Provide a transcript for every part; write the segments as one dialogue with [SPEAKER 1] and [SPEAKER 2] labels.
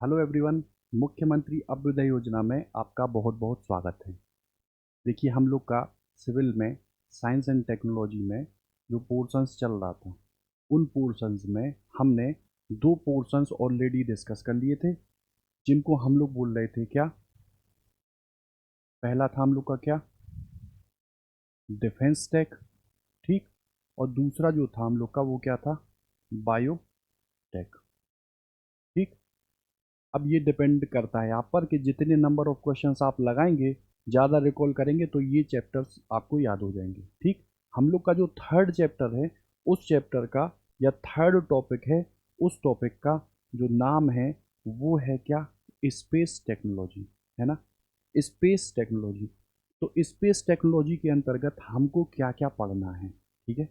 [SPEAKER 1] Hello everyone. मुख्यमंत्री अभ्युदय योजना में आपका बहुत बहुत स्वागत है। देखिए, हम लोग का सिविल में साइंस एंड टेक्नोलॉजी में जो पोर्शंस चल रहा था, उन पोर्शंस में हमने दो पोर्शंस ऑलरेडी डिस्कस कर लिए थे, जिनको हम लोग बोल रहे थे क्या। पहला था हम लोग का क्या, डिफेंस टेक, ठीक। और दूसरा जो था हम लोग का वो क्या था, बायो टेक, ठीक। अब ये डिपेंड करता है आप पर कि जितने नंबर ऑफ क्वेश्चंस आप लगाएंगे, ज़्यादा रिकॉल करेंगे तो ये चैप्टर्स आपको याद हो जाएंगे, ठीक। हम लोग का जो थर्ड चैप्टर है, उस चैप्टर का या थर्ड टॉपिक है, उस टॉपिक का जो नाम है वो है क्या, स्पेस टेक्नोलॉजी, है ना। Space technology. तो स्पेस टेक्नोलॉजी के अंतर्गत हमको क्या क्या पढ़ना है, ठीक है।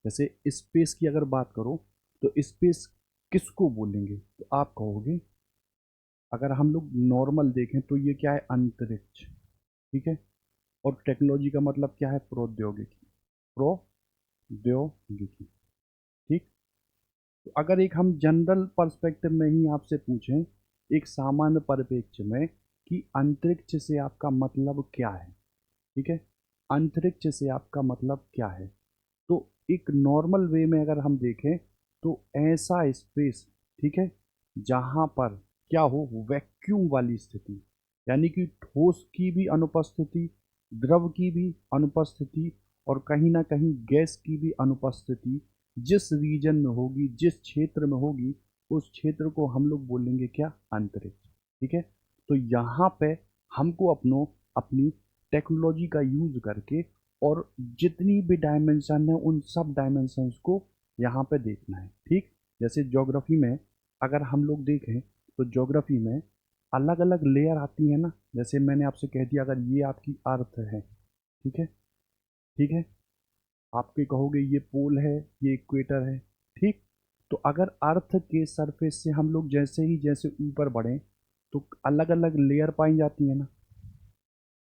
[SPEAKER 1] जैसे स्पेस की अगर बात करो तो स्पेस किसको बोलेंगे, तो आप कहोगे, अगर हम लोग नॉर्मल देखें तो ये क्या है, अंतरिक्ष, ठीक है। और टेक्नोलॉजी का मतलब क्या है, प्रौद्योगिकी, प्रौद्योगिकी, ठीक। तो अगर एक हम जनरल पर्सपेक्टिव में ही आपसे पूछें, एक सामान्य परिप्रेक्ष्य में, कि अंतरिक्ष से आपका मतलब क्या है, ठीक है। अंतरिक्ष से आपका मतलब क्या है, तो एक नॉर्मल वे में अगर हम देखें तो ऐसा स्पेस, ठीक है, जहाँ पर क्या हो, वैक्यूम वाली स्थिति, यानी कि ठोस की भी अनुपस्थिति, द्रव की भी अनुपस्थिति, और कहीं ना कहीं गैस की भी अनुपस्थिति, जिस रीजन में होगी, जिस क्षेत्र में होगी, उस क्षेत्र को हम लोग बोलेंगे क्या, अंतरिक्ष, ठीक है। तो यहाँ पे हमको अपनी टेक्नोलॉजी का यूज करके और जितनी भी डायमेंशन है उन सब डायमेंशंस को यहाँ पे देखना है, ठीक। जैसे ज्योग्राफी में अगर हम लोग देखें तो ज्योग्राफी में अलग अलग लेयर आती है ना। जैसे मैंने आपसे कह दिया, अगर ये आपकी अर्थ है, ठीक है, ठीक है, आपके कहोगे ये पोल है, ये इक्वेटर है, ठीक। तो अगर अर्थ के सरफेस से हम लोग जैसे ऊपर बढ़ें तो अलग अलग लेयर पाई जाती है ना,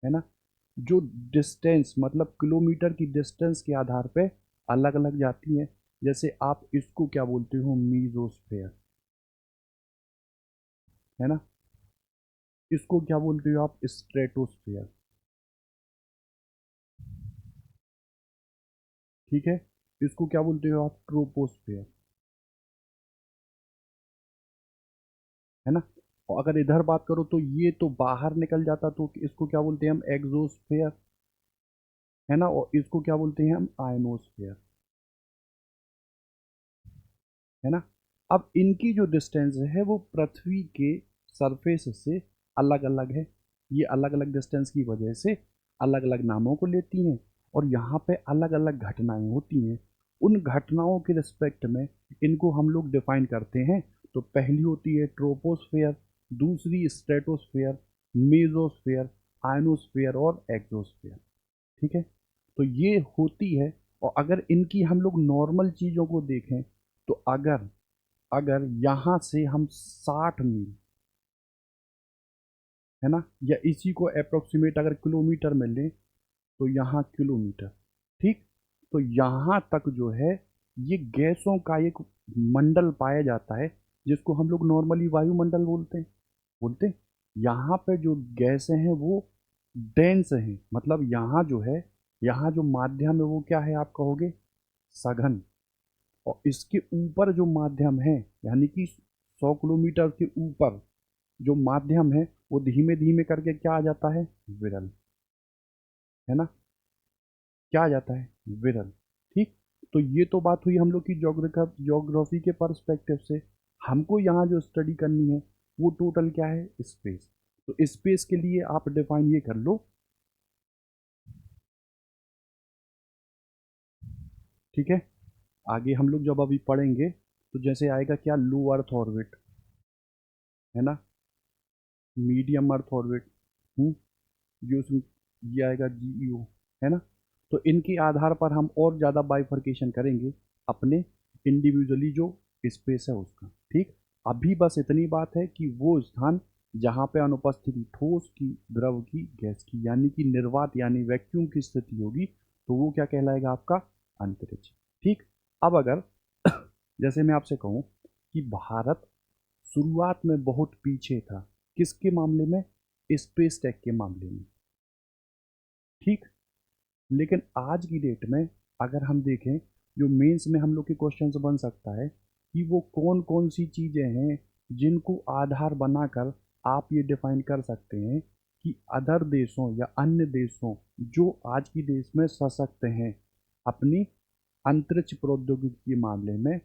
[SPEAKER 1] है ना। जो डिस्टेंस मतलब किलोमीटर की डिस्टेंस के आधार पे अलग अलग जाती है। जैसे आप इसको क्या बोलते हो, मीजोस्फेयर, है ना। इसको क्या बोलते हो आप, स्ट्रेटोस्फेयर, ठीक है। इसको क्या बोलते हो आप, ट्रोपोस्फेयर, है ना। और अगर इधर बात करो तो ये तो बाहर निकल जाता, तो इसको क्या बोलते हैं हम, एग्जोस्फेयर, है ना। और इसको क्या बोलते हैं हम, आयनोस्फेयर, है ना। अब इनकी जो डिस्टेंस है वो पृथ्वी के सरफेस से अलग अलग है। ये अलग अलग डिस्टेंस की वजह से अलग अलग नामों को लेती हैं, और यहाँ पे अलग अलग घटनाएं होती हैं। उन घटनाओं के रिस्पेक्ट में इनको हम लोग डिफाइन करते हैं। तो पहली होती है ट्रोपोस्फेयर, दूसरी स्ट्रेटोस्फेयर, मेजोस्फेयर, आयनोस्फेयर और एक्सोस्फेयर, ठीक है। तो ये होती है। और अगर इनकी हम लोग नॉर्मल चीज़ों को देखें तो अगर अगर यहाँ से हम 60 मील, है ना, या इसी को अप्रोक्सीमेट अगर किलोमीटर में लें तो यहाँ किलोमीटर, ठीक। तो यहाँ तक जो है ये गैसों का एक मंडल पाया जाता है, जिसको हम लोग नॉर्मली वायुमंडल बोलते हैं। यहाँ पे जो गैसें हैं वो डेंस हैं, मतलब यहाँ जो है, यहाँ जो माध्यम है वो क्या है, आप कहोगे सघन। और इसके ऊपर जो माध्यम है, यानी कि 100 किलोमीटर के ऊपर जो माध्यम है वो धीमे धीमे करके क्या आ जाता है, विरल, है ना। क्या आ जाता है, विरल, ठीक। तो ये तो बात हुई हम लोग की ज्योग्राफी के पर्सपेक्टिव से। हमको यहाँ जो स्टडी करनी है वो टोटल क्या है, स्पेस। तो स्पेस के लिए आप डिफाइन ये कर लो, ठीक है। आगे हम लोग जब अभी पढ़ेंगे तो जैसे आएगा क्या, लो अर्थ ऑर्बिट, है ना, मीडियम अर्थ ऑर्बिट, ये उसमें ये आएगा जीईओ, है ना। तो इनके आधार पर हम और ज़्यादा बाइफर्केशन करेंगे अपने इंडिविजुअली जो स्पेस है उसका, ठीक। अभी बस इतनी बात है कि वो स्थान जहाँ पे अनुपस्थिति ठोस की, द्रव की, गैस की, यानी कि निर्वात यानी वैक्यूम की स्थिति होगी, तो वो क्या कहलाएगा, आपका अंतरिक्ष, ठीक। अब अगर जैसे मैं आपसे कहूँ कि भारत शुरुआत में बहुत पीछे था। किसके मामले में? स्पेस टेक के मामले में। ठीक। लेकिन आज की डेट में अगर हम देखें, जो मेंस में हम लोग के क्वेश्चंस बन सकता है कि वो कौन कौन सी चीज़ें हैं जिनको आधार बनाकर आप ये डिफाइन कर सकते हैं कि अदर देशों या अन्य देशों जो आज की देश में सशक्त हैं अपनी अंतरिक्ष प्रौद्योगिकी के मामले में,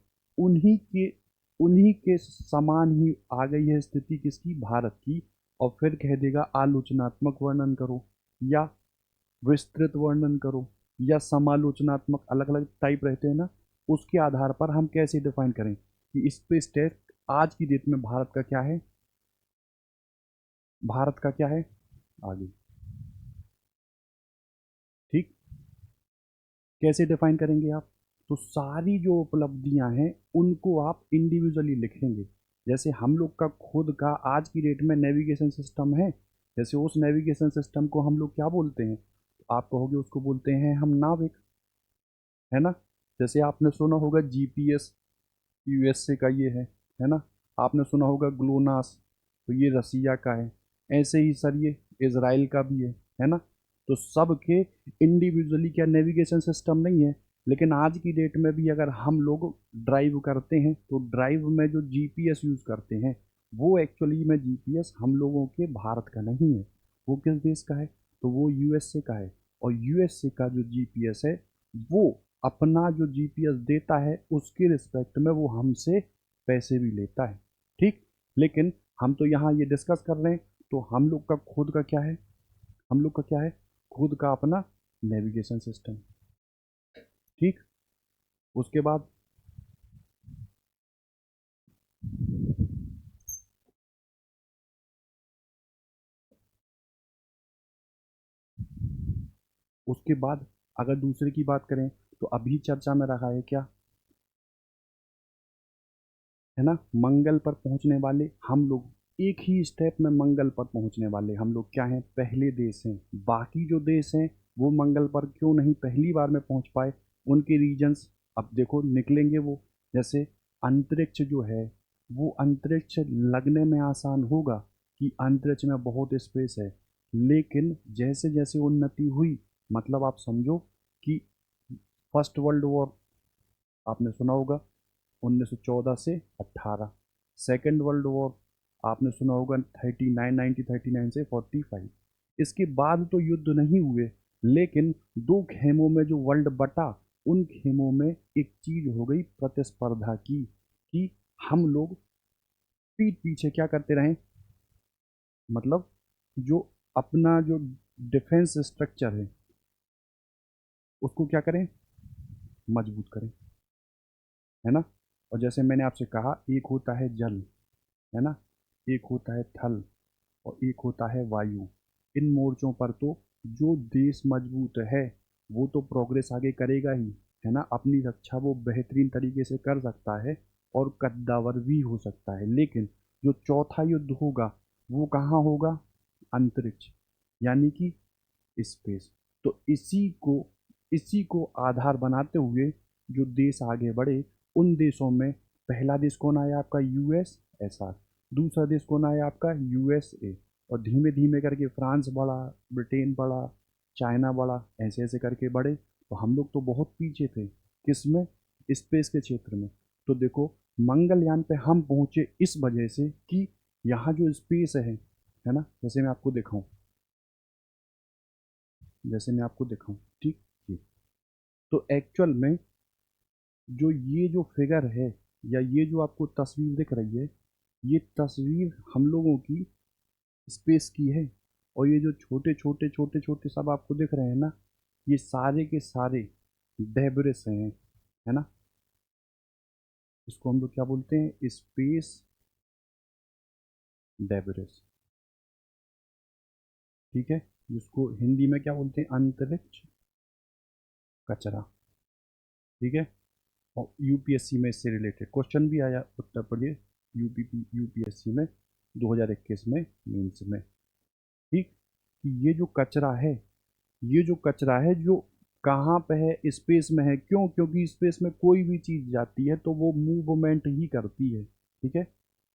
[SPEAKER 1] उन्हीं के समान ही आ गई है स्थिति किसकी? भारत की। और फिर कह देगा आलोचनात्मक वर्णन करो या विस्तृत वर्णन करो या समालोचनात्मक, अलग अलग टाइप रहते हैं ना, उसके आधार पर हम कैसे डिफाइन करें कि स्पेस टेक आज की डेट में भारत का क्या है? भारत का क्या है आगे? ठीक। कैसे डिफाइन करेंगे आप? तो सारी जो उपलब्धियां हैं उनको आप इंडिविजुअली लिखेंगे। जैसे हम लोग का खुद का आज की डेट में नेविगेशन सिस्टम है, जैसे उस नेविगेशन सिस्टम को हम लोग क्या बोलते हैं? आप कहोगे उसको बोलते हैं हम नाविक, है ना। जैसे आपने सुना होगा जीपीएस, यूएसए का ये है ना। आपने सुना होगा ग्लोनास, तो ये रसिया का है। ऐसे ही सर ये इजराइल का भी है ना। तो सबके इंडिविजुअली क्या नेविगेशन सिस्टम नहीं है, लेकिन आज की डेट में भी अगर हम लोग ड्राइव करते हैं तो ड्राइव में जो जीपीएस यूज़ करते हैं वो एक्चुअली में जीपीएस हम लोगों के भारत का नहीं है। वो किस देश का है? तो वो यूएसए का है। और यूएसए का जो जीपीएस है वो अपना जो जीपीएस देता है उसके रिस्पेक्ट में वो हमसे पैसे भी लेता है। ठीक। लेकिन हम तो यहाँ ये डिस्कस कर रहे हैं, तो हम लोग का खुद का क्या है? हम लोग का क्या है? खुद का अपना नेविगेशन सिस्टम। ठीक। उसके बाद उसके बाद अगर दूसरे की बात करें तो अभी चर्चा में रहा है क्या? है ना, मंगल पर पहुंचने वाले हम लोग। एक ही स्टेप में मंगल पर पहुंचने वाले हम लोग क्या हैं? पहले देश हैं। बाकी जो देश हैं वो मंगल पर क्यों नहीं पहली बार में पहुंच पाए? उनके रीजन्स अब देखो निकलेंगे वो। जैसे अंतरिक्ष जो है वो अंतरिक्ष लगने में आसान होगा कि अंतरिक्ष में बहुत स्पेस है, लेकिन जैसे जैसे उन्नति हुई, मतलब आप समझो कि फर्स्ट वर्ल्ड वॉर आपने सुना होगा 1914 से 18। सेकेंड वर्ल्ड वॉर आपने सुना होगा 1939 से 45। इसके बाद तो युद्ध नहीं हुए, लेकिन दो खेमों में जो वर्ल्ड बटा, उन खेमों में एक चीज हो गई प्रतिस्पर्धा की कि हम लोग पीठ पीछे क्या करते रहें, मतलब जो अपना जो डिफेंस स्ट्रक्चर है उसको क्या करें? मजबूत करें, है ना। और जैसे मैंने आपसे कहा, एक होता है जल, है ना, एक होता है थल और एक होता है वायु। इन मोर्चों पर तो जो देश मजबूत है वो तो प्रोग्रेस आगे करेगा ही, है ना। अपनी रक्षा वो बेहतरीन तरीके से कर सकता है और कद्दावर भी हो सकता है। लेकिन जो चौथा युद्ध होगा वो कहाँ होगा? अंतरिक्ष, यानी कि स्पेस। तो इसी को आधार बनाते हुए जो देश आगे बढ़े, उन देशों में पहला देश कौन आया आपका? यूएसएसआर। दूसरा देश कौन आया आपका? यूएसए। और धीमे धीमे करके फ्रांस बढ़ा, ब्रिटेन बढ़ा, चाइना बढ़ा, ऐसे ऐसे करके बढ़े। तो हम लोग तो बहुत पीछे थे किसमें? स्पेस के क्षेत्र में। तो देखो मंगलयान पे हम पहुंचे इस वजह से कि यहाँ जो स्पेस है ना, जैसे मैं आपको दिखाऊं, ठीक। जी। तो एक्चुअल में जो ये जो फिगर है या ये जो आपको तस्वीर दिख रही है, ये तस्वीर हम लोगों की स्पेस की है। और ये जो छोटे छोटे छोटे छोटे सब आपको दिख रहे हैं ना, ये सारे के सारे डेब्रिस हैं, है ना। इसको हम लोग क्या बोलते हैं? Space debris. ठीक है। जिसको हिंदी में क्या बोलते हैं? अंतरिक्ष कचरा। ठीक है। और यूपीएससी में इससे रिलेटेड क्वेश्चन भी आया, उत्तर प्रदेश यूपीएससी में 2021 में मेंस में। ठीक। कि ये जो कचरा है जो कहाँ पे है? स्पेस में है। क्यों? क्योंकि स्पेस में कोई भी चीज़ जाती है तो वो मूवमेंट ही करती है। ठीक है।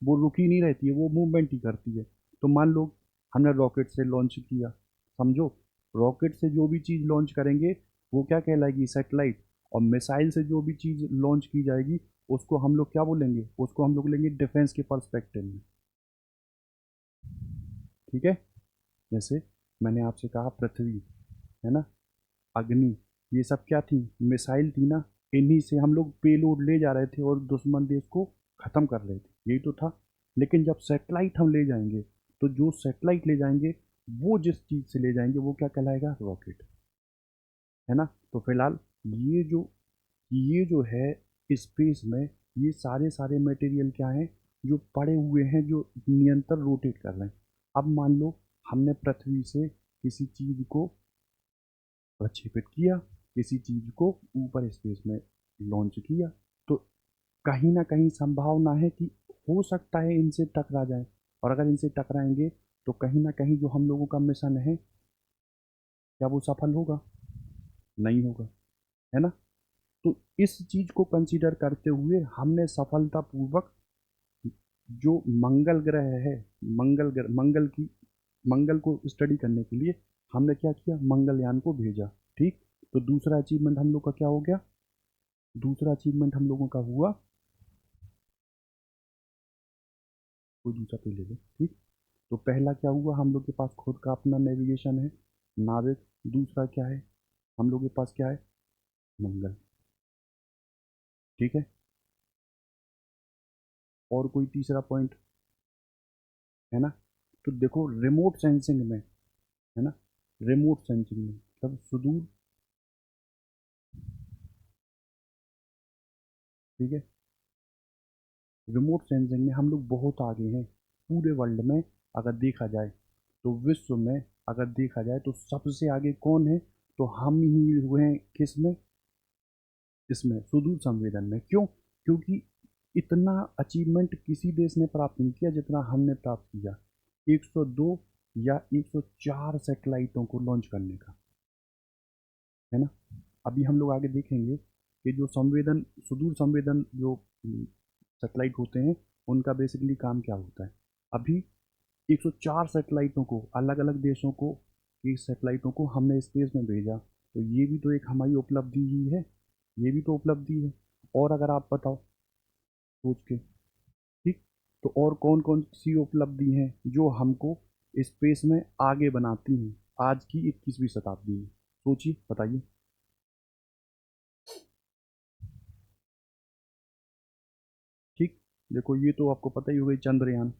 [SPEAKER 1] वो रुकी नहीं रहती है, वो मूवमेंट ही करती है। तो मान लो हमने रॉकेट से लॉन्च किया, समझो, रॉकेट से जो भी चीज़ लॉन्च करेंगे वो क्या कहलाएगी, सैटेलाइट। और मिसाइल से जो भी चीज़ लॉन्च की जाएगी उसको हम लोग क्या बोलेंगे, उसको हम लोग लेंगे डिफेंस के पर्सपेक्टिव में। ठीक है, जैसे मैंने आपसे कहा पृथ्वी, है ना, अग्नि, ये सब क्या थी, मिसाइल थी ना। इन्हीं से हम लोग पेलोड ले जा रहे थे और दुश्मन देश को ख़त्म कर रहे थे, यही तो था। लेकिन जब सेटेलाइट हम ले जाएंगे, तो जो सेटेलाइट ले जाएंगे वो जिस चीज़ से ले जाएंगे वो क्या कहलाएगा, रॉकेट, है ना। तो फिलहाल ये जो ये जो है स्पेस में, ये सारे सारे मटेरियल क्या हैं, जो पड़े हुए हैं, जो निरंतर रोटेट कर रहे हैं। अब मान लो हमने पृथ्वी से किसी चीज़ को प्रक्षेपित किया, किसी चीज़ को ऊपर स्पेस में लॉन्च किया, तो कहीं ना कहीं संभावना है कि हो सकता है इनसे टकरा जाए। और अगर इनसे टकराएंगे तो कहीं ना कहीं जो हम लोगों का मिशन है, क्या वो सफल होगा, नहीं होगा, है ना। तो इस चीज़ को कंसीडर करते हुए हमने सफलतापूर्वक जो मंगल ग्रह है, मंगल की, मंगल को स्टडी करने के लिए हमने क्या किया, मंगलयान को भेजा। ठीक, तो दूसरा अचीवमेंट हम लोग का क्या हो गया, दूसरा अचीवमेंट हम लोगों का हुआ, कोई दूसरा पे ले लो। ठीक, तो पहला क्या हुआ, हम लोग के पास खुद का अपना नेविगेशन है, नाविक। दूसरा क्या है, हम लोग के पास क्या है, मंगल। ठीक है, और कोई तीसरा पॉइंट है ना। तो देखो रिमोट सेंसिंग में, है ना, रिमोट सेंसिंग में मतलब सुदूर, ठीक है, रिमोट सेंसिंग में हम लोग बहुत आगे हैं पूरे वर्ल्ड में। अगर देखा जाए तो विश्व में, अगर देखा जाए तो सबसे आगे कौन है, तो हम ही हुए हैं, किस में, इसमें सुदूर संवेदन में। क्यों, क्योंकि इतना अचीवमेंट किसी देश ने प्राप्त नहीं किया जितना हमने प्राप्त किया, 102 या 104 सैटेलाइटों को लॉन्च करने का, है ना। अभी हम लोग आगे देखेंगे कि जो संवेदन, सुदूर संवेदन जो सैटेलाइट होते हैं, उनका बेसिकली काम क्या होता है। अभी 104 सैटेलाइटों को, अलग अलग देशों को की सैटेलाइटों को हमने स्पेस में भेजा, तो ये भी तो एक हमारी उपलब्धि ही है, ये भी तो उपलब्धि है। और अगर आप बताओ सोच के, ठीक, तो और कौन कौन सी उपलब्धि हैं जो हमको स्पेस में आगे बनाती हैं आज की 21वीं शताब्दी में, सोचिए बताइए। ठीक, देखो ये तो आपको पता ही हो गई, चंद्रयान,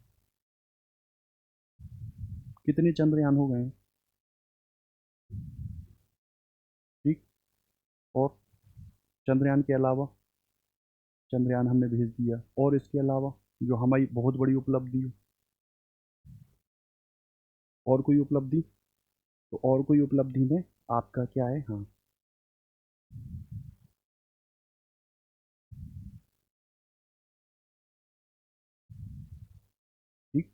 [SPEAKER 1] कितने चंद्रयान हो गए हैं। ठीक, और चंद्रयान के अलावा, चंद्रयान हमने भेज दिया, और इसके अलावा जो हमारी बहुत बड़ी उपलब्धि है, और कोई उपलब्धि, तो और कोई उपलब्धि में आपका क्या है, हाँ, ठीक,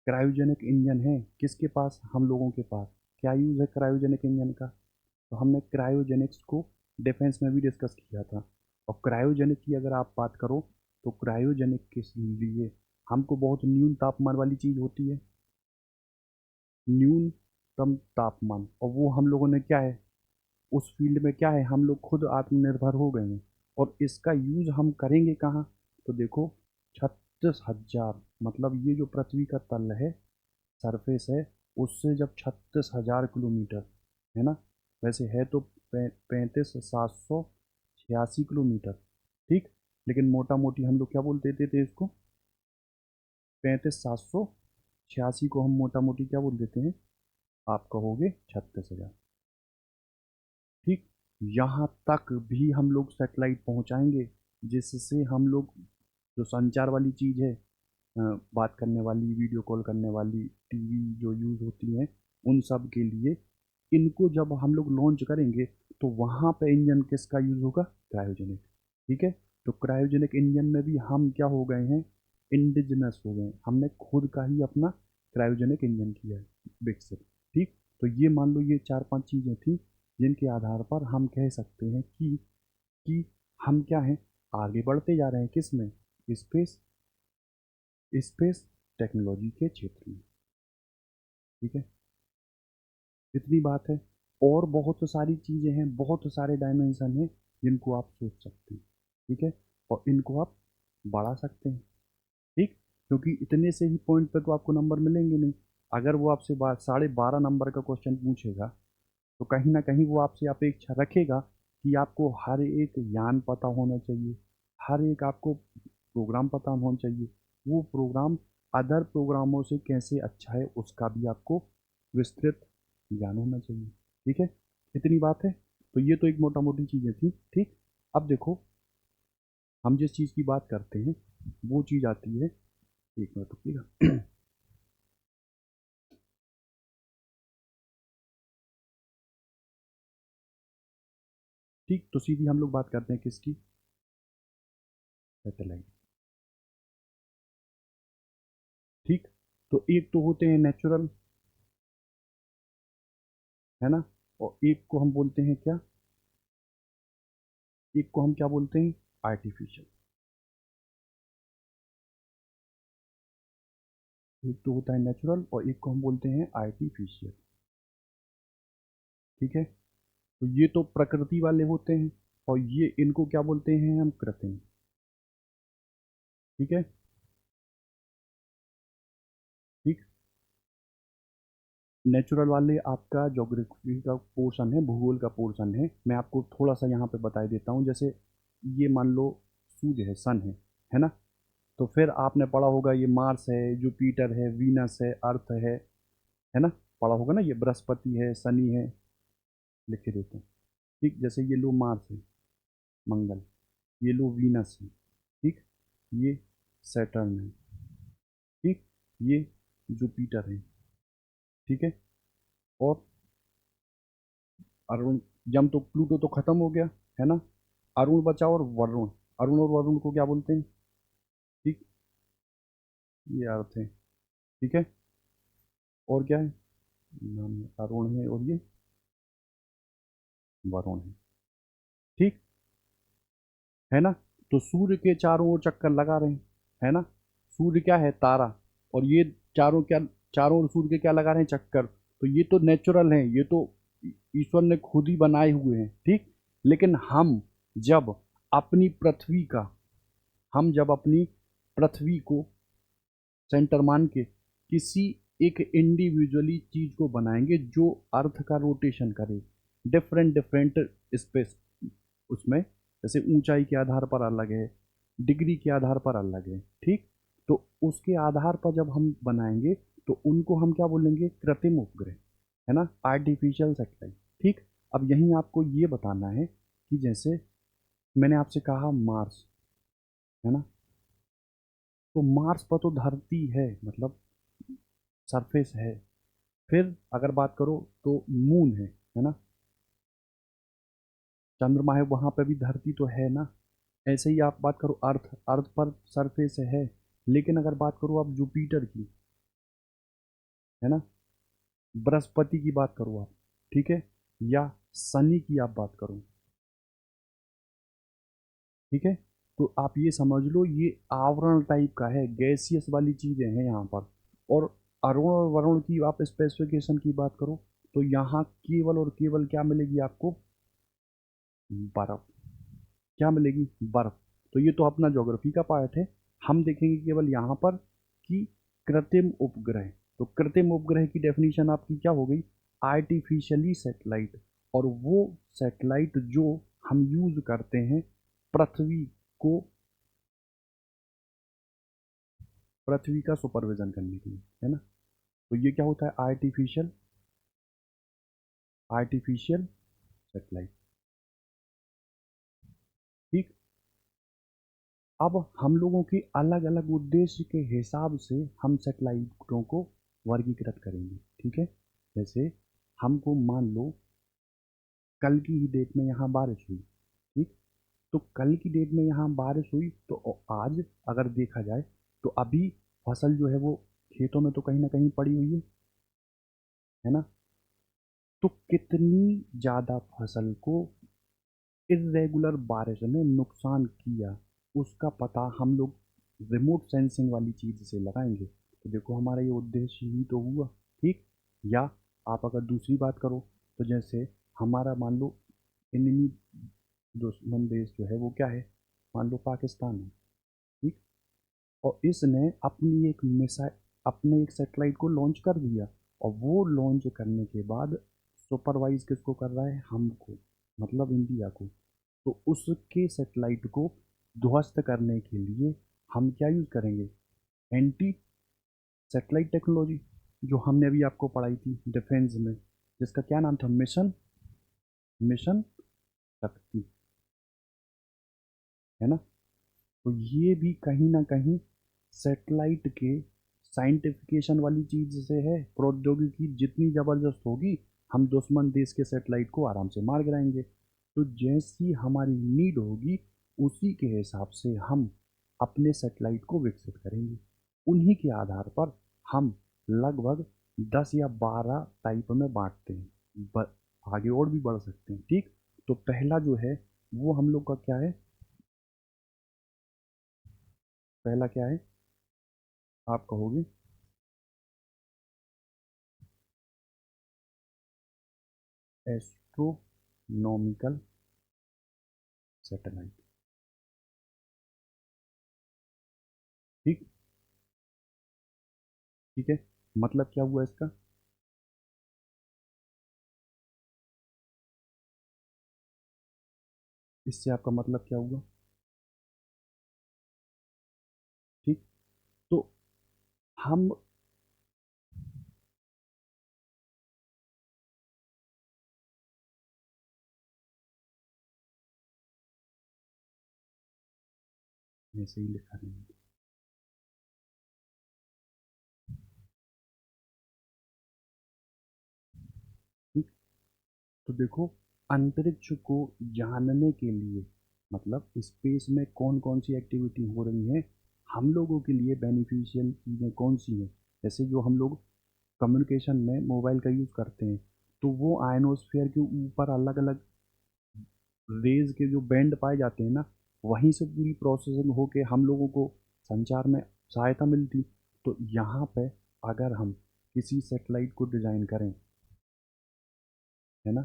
[SPEAKER 1] क्रायोजेनिक इंजन है किसके पास, हम लोगों के पास। क्या यूज़ है क्रायोजेनिक इंजन का, तो हमने क्रायोजेनिक्स को डिफेंस में भी डिस्कस किया था। और क्रायोजेनिक की अगर आप बात करो, तो क्रायोजेनिक के लिए हमको बहुत न्यून तापमान वाली चीज़ होती है, न्यूनतम तापमान, और वो हम लोगों ने क्या है, उस फील्ड में क्या है, हम लोग खुद आत्मनिर्भर हो गए हैं। और इसका यूज़ हम करेंगे कहाँ, तो देखो 36,000, मतलब ये जो पृथ्वी का तल है, सरफेस है, उससे जब 36,000 किलोमीटर, है ना, वैसे है तो 35,786 किलोमीटर। ठीक, लेकिन मोटा मोटी हम लोग क्या बोल देते थे इसको, 35,786 को हम मोटा मोटी क्या बोल देते हैं, आप कहोगे 36,000। ठीक, यहाँ तक भी हम लोग सेटेलाइट पहुँचाएंगे, जिससे हम लोग जो संचार वाली चीज़ है, बात करने वाली, वीडियो कॉल करने वाली, टीवी जो यूज़ होती हैं, उन सब के लिए इनको जब हम लोग लॉन्च करेंगे, तो वहाँ पे इंजन किसका यूज़ होगा, क्रायोजेनिक। ठीक है, तो क्रायोजेनिक इंजन में भी हम क्या हो गए हैं, इंडिजिनस हो गए हैं, हमने खुद का ही अपना क्रायोजेनिक इंजन किया है विकसित। ठीक, तो ये मान लो ये चार पांच चीज़ें थी जिनके आधार पर हम कह सकते हैं कि हम क्या हैं, आगे बढ़ते जा रहे हैं, किस में, स्पेस। स्पेस टेक्नोलॉजी के क्षेत्र में। ठीक है, इतनी बात है। और बहुत सारी चीज़ें हैं, बहुत सारे डायमेंशन हैं जिनको आप सोच सकते हैं। ठीक है, और इनको आप बढ़ा सकते हैं। ठीक, क्योंकि इतने से ही पॉइंट पे तो आपको नंबर मिलेंगे नहीं। अगर वो आपसे 12.5 नंबर का क्वेश्चन पूछेगा तो कहीं ना कहीं वो आपसे अपेक्षा रखेगा कि आपको हर एक ज्ञान पता होना चाहिए, हर एक आपको प्रोग्राम पता होना चाहिए। वो प्रोग्राम अदर प्रोग्रामों से कैसे अच्छा है उसका भी आपको विस्तृत ज्ञान होना चाहिए। ठीक है, इतनी बात है। तो ये तो एक मोटा मोटी चीज़ें थी। ठीक, अब देखो, हम जिस चीज़ की बात करते हैं वो चीज़ आती है, एक मिनट रुकिएगा। ठीक, तो सीधी हम लोग बात करते हैं किसकी, सैटेलाइट। ठीक, तो एक तो होते हैं नेचुरल, है ना, और एक को हम बोलते हैं क्या, एक को हम क्या बोलते हैं, आर्टिफिशियल। एक तो होता है नेचुरल और एक को हम बोलते हैं आर्टिफिशियल। ठीक है, तो ये तो प्रकृति वाले होते हैं और ये इनको क्या बोलते हैं हम, कृत्रिम। ठीक है, ठीक। नेचुरल वाले आपका ज्योग्राफी का पोर्शन है, भूगोल का पोर्शन है। मैं आपको थोड़ा सा यहाँ पे बता देता हूँ। जैसे ये मान लो सूर्य है, सन है ना। तो फिर आपने पढ़ा होगा ये मार्स है, जुपिटर है, वीनस है, अर्थ है ना। पढ़ा होगा ना, ये बृहस्पति है, शनि है, लिख के देता हूँ। ठीक, जैसे ये लो मार्स है, मंगल, ये लो वीनस है, ठीक, ये सैटर्न है, ठीक, ये जुपिटर है, ठीक है। और अरुण, जम तो प्लूटो तो खत्म हो गया, है ना। अरुण बचा और वरुण। अरुण और वरुण को क्या बोलते हैं, ठीक, ये अर्थ है, ठीक है। और क्या है, नाम है, अरुण है और ये वरुण है, ठीक, है ना। तो सूर्य के चारों ओर चक्कर लगा रहे हैं, है ना। सूर्य क्या है, तारा, और ये चारों क्या, चारों ओर सूर्य के क्या लगा रहे हैं, चक्कर। तो ये तो नेचुरल हैं, ये तो ईश्वर ने खुद ही बनाए हुए हैं, ठीक। लेकिन जब अपनी पृथ्वी का हम जब अपनी पृथ्वी को सेंटर मान के किसी एक इंडिविजुअली चीज को बनाएंगे जो अर्थ का रोटेशन करे, डिफरेंट डिफरेंट स्पेस उसमें, जैसे ऊंचाई के आधार पर अलग है, डिग्री के आधार पर अलग है, ठीक। तो उसके आधार पर जब हम बनाएंगे तो उनको हम क्या बोलेंगे, कृत्रिम उपग्रह, है ना, आर्टिफिशियल सैटेलाइट। ठीक, अब यहीं आपको ये बताना है कि जैसे मैंने आपसे कहा मार्स, है ना। तो मार्स पर तो धरती है, मतलब सरफेस है। फिर अगर बात करो तो मून है ना, चंद्रमा है, वहां पर भी धरती तो है ना। ऐसे ही आप बात करो अर्थ, अर्थ पर सरफेस है। लेकिन अगर बात करो आप जुपिटर की, है ना, बृहस्पति की बात करो आप, ठीक है, या शनि की आप बात करो, ठीक है, तो आप ये समझ लो ये आवरण टाइप का है, गैसियस वाली चीजें हैं यहाँ पर। और अरुण और वरुण की आप स्पेसिफिकेशन की बात करो तो यहाँ केवल और केवल क्या मिलेगी आपको, बर्फ। क्या मिलेगी, बर्फ। तो ये तो अपना ज्योग्राफी का पार्ट है। हम देखेंगे केवल यहाँ पर कि कृत्रिम उपग्रह। तो कृत्रिम उपग्रह की डेफिनेशन आपकी क्या हो गई, आर्टिफिशियली सैटेलाइट। और वो सैटेलाइट जो हम यूज करते हैं पृथ्वी को, पृथ्वी का सुपरविजन करने के लिए, है ना। तो ये क्या होता है, आर्टिफिशियल, आर्टिफिशियल सैटेलाइट। ठीक, अब हम लोगों के अलग अलग उद्देश्य के हिसाब से हम सैटेलाइटों को वर्गीकृत करेंगे, ठीक है। जैसे हमको मान लो कल की ही डेट में यहाँ बारिश हुई, ठीक। तो कल की डेट में यहाँ बारिश हुई तो आज अगर देखा जाए तो अभी फसल जो है वो खेतों में तो कहीं ना कहीं पड़ी हुई है ना। तो कितनी ज़्यादा फसल को इर्रेगुलर बारिश ने नुकसान किया उसका पता हम लोग रिमोट सेंसिंग वाली चीज़ से लगाएंगे, तो देखो हमारा ये उद्देश्य ही तो हुआ। ठीक। या आप अगर दूसरी बात करो, तो जैसे हमारा मान लो एनिमी, दुश्मन देश जो है वो क्या है, मान लो पाकिस्तान है। ठीक। और इसने अपनी एक मिसाइल, अपने एक सैटेलाइट को लॉन्च कर दिया, और वो लॉन्च करने के बाद सुपरवाइज किसको कर रहा है, हमको, मतलब इंडिया को। तो उसके सैटेलाइट को ध्वस्त करने के लिए हम क्या यूज़ करेंगे, एंटी सैटेलाइट टेक्नोलॉजी, जो हमने अभी आपको पढ़ाई थी डिफेंस में, जिसका क्या नाम था, मिशन मिशन शक्ति, है ना। तो ये भी कहीं ना कहीं सैटेलाइट के साइंटिफिकेशन वाली चीज़ से है। प्रौद्योगिकी जितनी ज़बरदस्त होगी, हम दुश्मन देश के सैटेलाइट को आराम से मार गिराएंगे। तो जैसी हमारी नीड होगी, उसी के हिसाब से हम अपने सैटेलाइट को विकसित करेंगे। उन्हीं के आधार पर हम लगभग 10 या 12 टाइप में बांटते हैं। आगे और भी बढ़ सकते हैं। ठीक। तो पहला जो है वो हम लोग का क्या है, पहला क्या है, आप कहोगे, एस्ट्रोनॉमिकल सैटेलाइट। ठीक। ठीक है। मतलब क्या हुआ इसका, इससे आपका मतलब क्या हुआ। ठीक। तो हम, ऐसे ही लिखा रहेंगे। ठीक। तो देखो, अंतरिक्ष को जानने के लिए, मतलब स्पेस में कौन कौन सी एक्टिविटी हो रही है, हम लोगों के लिए बेनिफिशियल चीज़ें कौन सी हैं। जैसे जो हम लोग कम्युनिकेशन में मोबाइल का यूज़ करते हैं, तो वो आयनोस्फेयर के ऊपर अलग अलग रेज के जो बैंड पाए जाते हैं ना, वहीं से पूरी प्रोसेसिंग होके हम लोगों को संचार में सहायता मिलती। तो यहाँ पे अगर हम किसी सेटेलाइट को डिज़ाइन करें, है ना,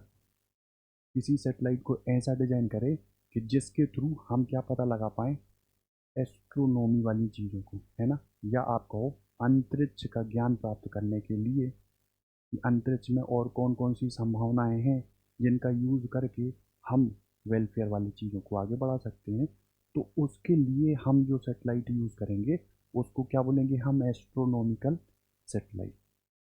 [SPEAKER 1] किसी सेटेलाइट को ऐसा डिज़ाइन करें कि जिसके थ्रू हम क्या पता लगा पाएँ, एस्ट्रोनॉमी वाली चीज़ों को, है ना। या आप कहो अंतरिक्ष का ज्ञान प्राप्त करने के लिए कि अंतरिक्ष में और कौन कौन सी संभावनाएं हैं, जिनका यूज़ करके हम वेलफेयर वाली चीज़ों को आगे बढ़ा सकते हैं। तो उसके लिए हम जो सेटेलाइट यूज़ करेंगे, उसको क्या बोलेंगे, हम एस्ट्रोनॉमिकल सेटेलाइट।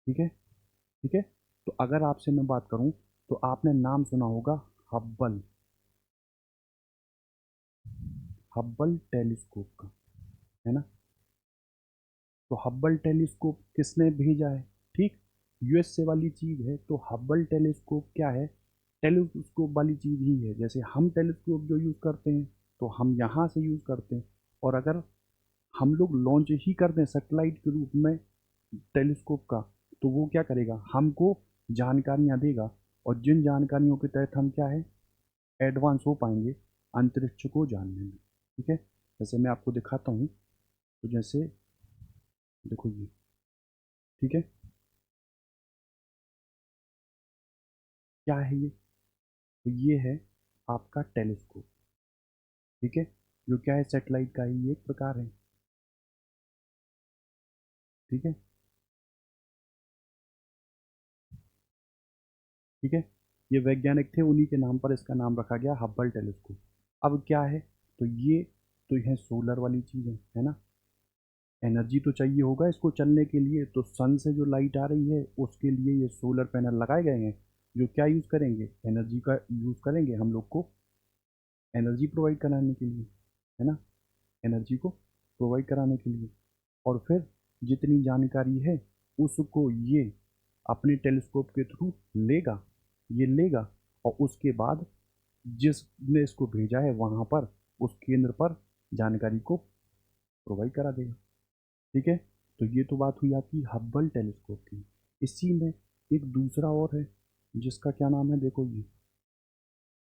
[SPEAKER 1] ठीक है। ठीक है। तो अगर आपसे मैं बात करूं, तो आपने नाम सुना होगा हब्बल, हब्बल टेलीस्कोप का, है ना। तो हब्बल टेलीस्कोप किसने भेजा है, ठीक, यूएसए वाली चीज़ है। तो हब्बल टेलीस्कोप क्या है, टेलीस्कोप वाली चीज़ ही है। जैसे हम टेलीस्कोप जो यूज़ करते हैं, तो हम यहाँ से यूज़ करते हैं। और अगर हम लोग लॉन्च ही कर दें सैटेलाइट के रूप में टेलीस्कोप का, तो वो क्या करेगा, हमको जानकारियाँ देगा। और जिन जानकारियों के तहत हम क्या है, एडवांस हो पाएंगे अंतरिक्ष को जानने में। ठीक है। जैसे मैं आपको दिखाता हूँ, तो जैसे देखो ये, ठीक है, क्या है ये, तो ये है आपका टेलीस्कोप। ठीक है। जो क्या है, सेटेलाइट का ही एक प्रकार है। ठीक है। ठीक है। ये वैज्ञानिक थे, उन्हीं के नाम पर इसका नाम रखा गया हब्बल टेलीस्कोप। अब क्या है, तो ये, तो यह सोलर वाली चीज़ है ना। एनर्जी तो चाहिए होगा इसको चलने के लिए, तो सन से जो लाइट आ रही है उसके लिए ये सोलर पैनल लगाए गए हैं, जो क्या यूज़ करेंगे, एनर्जी का यूज़ करेंगे हम लोग को एनर्जी प्रोवाइड कराने के लिए, है ना, एनर्जी को प्रोवाइड कराने के लिए। और फिर जितनी जानकारी है उसको ये अपने टेलीस्कोप के थ्रू लेगा, ये लेगा, और उसके बाद जिसने इसको भेजा है वहाँ पर, उस केंद्र पर जानकारी को प्रोवाइड करा देगा। ठीक है। तो ये तो बात हुई आपकी हब्बल टेलीस्कोप की। इसी में एक दूसरा और है, जिसका क्या नाम है, देखो ये,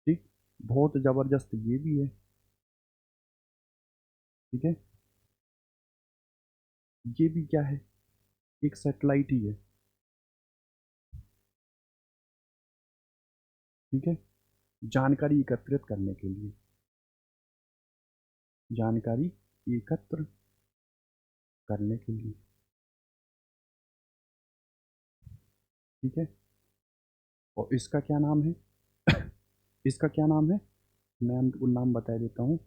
[SPEAKER 1] ठीक, बहुत ज़बरदस्त ये भी है। ठीक है। ये भी क्या है, एक सैटेलाइट ही है। ठीक है, जानकारी एकत्रित करने के लिए, जानकारी एकत्र करने के लिए। ठीक है, और इसका क्या नाम है? इसका क्या नाम है? मैं आपको नाम बता देता हूँ।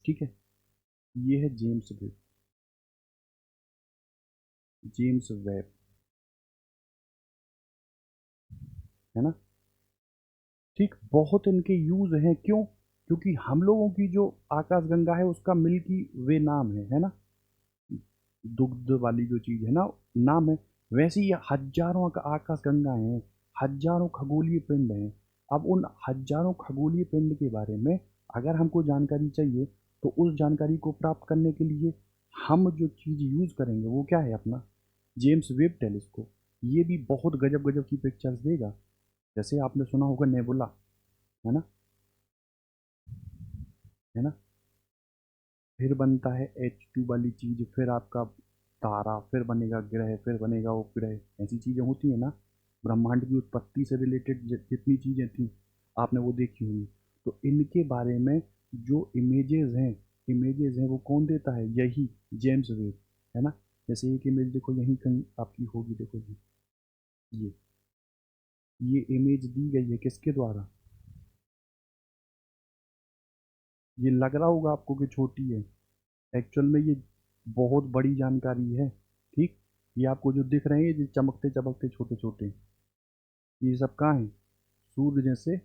[SPEAKER 1] ठीक है, ये है जेम्स वेब। जेम्स वेब, है ना। ठीक, बहुत इनके यूज हैं, क्यों? क्योंकि हम लोगों की जो आकाशगंगा है उसका मिल्की वे नाम है ना। दुग्ध वाली जो चीज़ है ना, नाम है। वैसे ही हजारों आकाशगंगा हैं, हजारों खगोलीय पिंड हैं। अब उन हजारों खगोलीय पिंड के बारे में अगर हमको जानकारी चाहिए, तो उस जानकारी को प्राप्त करने के लिए हम जो चीज़ यूज़ करेंगे वो क्या है अपना, जेम्स वेब टेलीस्कोप। ये भी बहुत गजब गजब की पिक्चर्स देगा। जैसे आपने सुना होगा नेबुला, है ना, है ना। फिर बनता है H2 वाली चीज़, फिर आपका तारा, फिर बनेगा ग्रह, फिर बनेगा उपग्रह। ऐसी चीज़ें होती हैं ना। ब्रह्मांड की उत्पत्ति से रिलेटेड जितनी चीज़ें थी, आपने वो देखी होंगी। तो इनके बारे में जो इमेजेस हैं वो कौन देता है? यही जेम्स वेब, है ना। जैसे एक इमेज देखो यहीं कहीं आपकी होगी, देखो जी, ये ये इमेज दी गई है किसके द्वारा? ये लग रहा होगा आपको कि छोटी है, एक्चुअल में ये बहुत बड़ी जानकारी है। ठीक, ये आपको जो दिख रहे हैं, ये चमकते चमकते छोटे छोटे, ये सब कहाँ हैं? सूर्य जैसे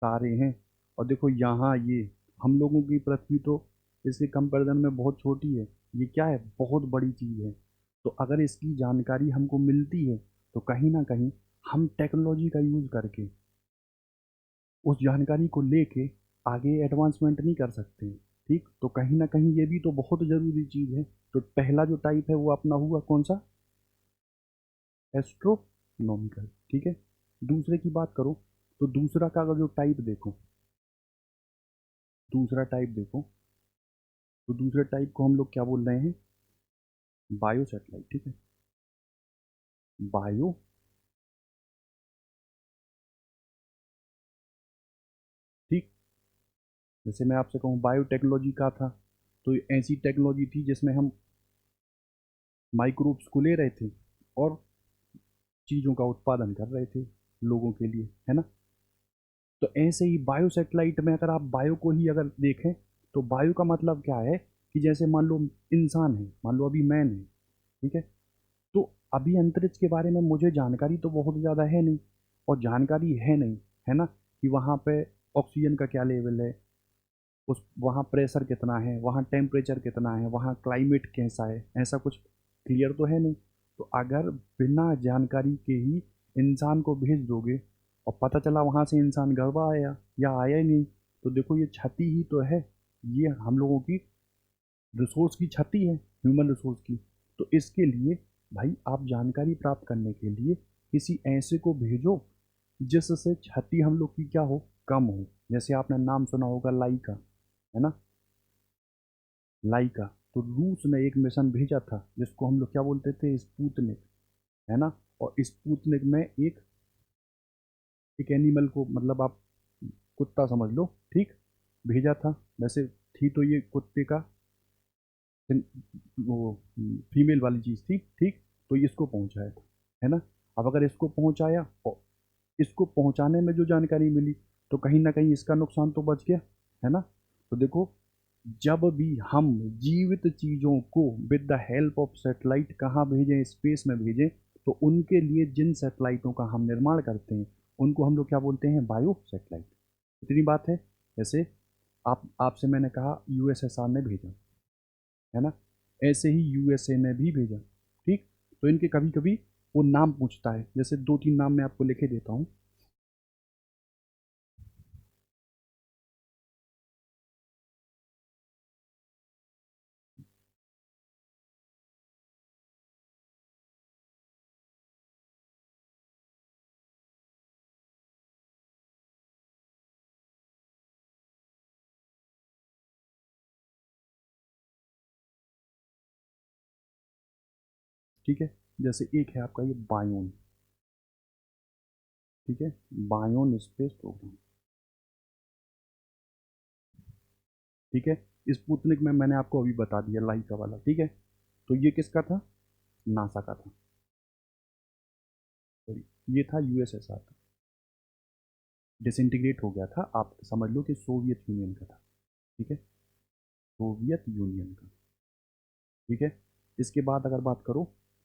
[SPEAKER 1] तारे हैं। और देखो यहाँ ये हम लोगों की पृथ्वी तो इसके कंपैरिजन में बहुत छोटी है। ये क्या है, बहुत बड़ी चीज़ है। तो अगर इसकी जानकारी हमको मिलती है, तो कहीं ना कहीं हम टेक्नोलॉजी का यूज़ करके उस जानकारी को लेके आगे एडवांसमेंट नहीं कर सकते हैं। ठीक, तो कहीं ना कहीं ये भी तो बहुत ज़रूरी चीज़ है। तो पहला जो टाइप है वो अपना हुआ कौन सा? एस्ट्रोनॉमिकल। ठीक है, दूसरे की बात करो, तो दूसरा का अगर जो टाइप देखो, दूसरा टाइप देखो, तो दूसरे टाइप को हम लोग क्या बोल रहे हैं? Bio satellite. ठीक है, बायो, ठीक। जैसे मैं आपसे कहूँ बायोटेक्नोलॉजी का था, तो ये ऐसी टेक्नोलॉजी थी जिसमें हम माइक्रोब्स को ले रहे थे और चीज़ों का उत्पादन कर रहे थे लोगों के लिए, है ना। तो ऐसे ही बायो सैटेलाइट में अगर आप बायो को ही अगर देखें, तो बायो का मतलब क्या है कि जैसे मान लो इंसान है, मान लो अभी मैन है। ठीक है, तो अभी अंतरिक्ष के बारे में मुझे जानकारी तो बहुत ज़्यादा है नहीं, और जानकारी है नहीं, है ना, कि वहाँ पे ऑक्सीजन का क्या लेवल है, उस वहाँ प्रेशर कितना है, वहाँ टेम्परेचर कितना है, वहाँ क्लाइमेट कैसा है, ऐसा कुछ क्लियर तो है नहीं। तो अगर बिना जानकारी के ही इंसान को भेज दोगे और पता चला वहाँ से इंसान गड़बड़ आया या आया ही नहीं, तो देखो ये क्षति ही तो है। ये हम लोगों की रिसोर्स की क्षति है, ह्यूमन रिसोर्स की। तो इसके लिए भाई आप जानकारी प्राप्त करने के लिए किसी ऐसे को भेजो जिससे क्षति हम लोग की क्या हो, कम हो। जैसे आपने नाम सुना होगा लाइका, है ना, लाइका। तो रूस ने एक मिशन भेजा था जिसको हम लोग क्या बोलते थे, स्पुतनिक, है ना। और स्पुतनिक में एक एनिमल को, मतलब आप कुत्ता समझ लो, ठीक, भेजा था। वैसे थी तो ये कुत्ते का वो फीमेल वाली चीज़ थी। ठीक, तो ये इसको पहुंचाया था, है ना। अब अगर इसको पहुंचाया और इसको पहुंचाने में जो जानकारी मिली, तो कहीं ना कहीं इसका नुकसान तो बच गया, है ना। तो देखो, जब भी हम जीवित चीज़ों को with the help of satellite कहाँ भेजें, स्पेस में भेजें, तो उनके लिए जिन सेटेलाइटों का हम निर्माण करते हैं उनको हम लोग क्या बोलते हैं, बायो सेटेलाइट। इतनी बात है। जैसे आपसे मैंने कहा यूएसएसआर ने भेजा, है ना, ऐसे ही यूएसए ने भी भेजा। ठीक, तो इनके कभी कभी वो नाम पूछता है, जैसे दो तीन नाम मैं आपको लिखे देता हूँ। ठीक है। जैसे एक है आपका ये बायोन, ठीक है, बायोन स्पेस प्रोग्राम, ठीक है। स्पुतनिक में मैंने आपको अभी बता दिया, लाइका वाला, ठीक है। तो ये किसका था? नासा का था, सॉरी, ये था यूएसएसआर का, डिसइंटीग्रेट हो गया था, आप समझ लो कि सोवियत यूनियन का था, ठीक है, सोवियत यूनियन का, ठीक है। इसके बाद अगर बात करो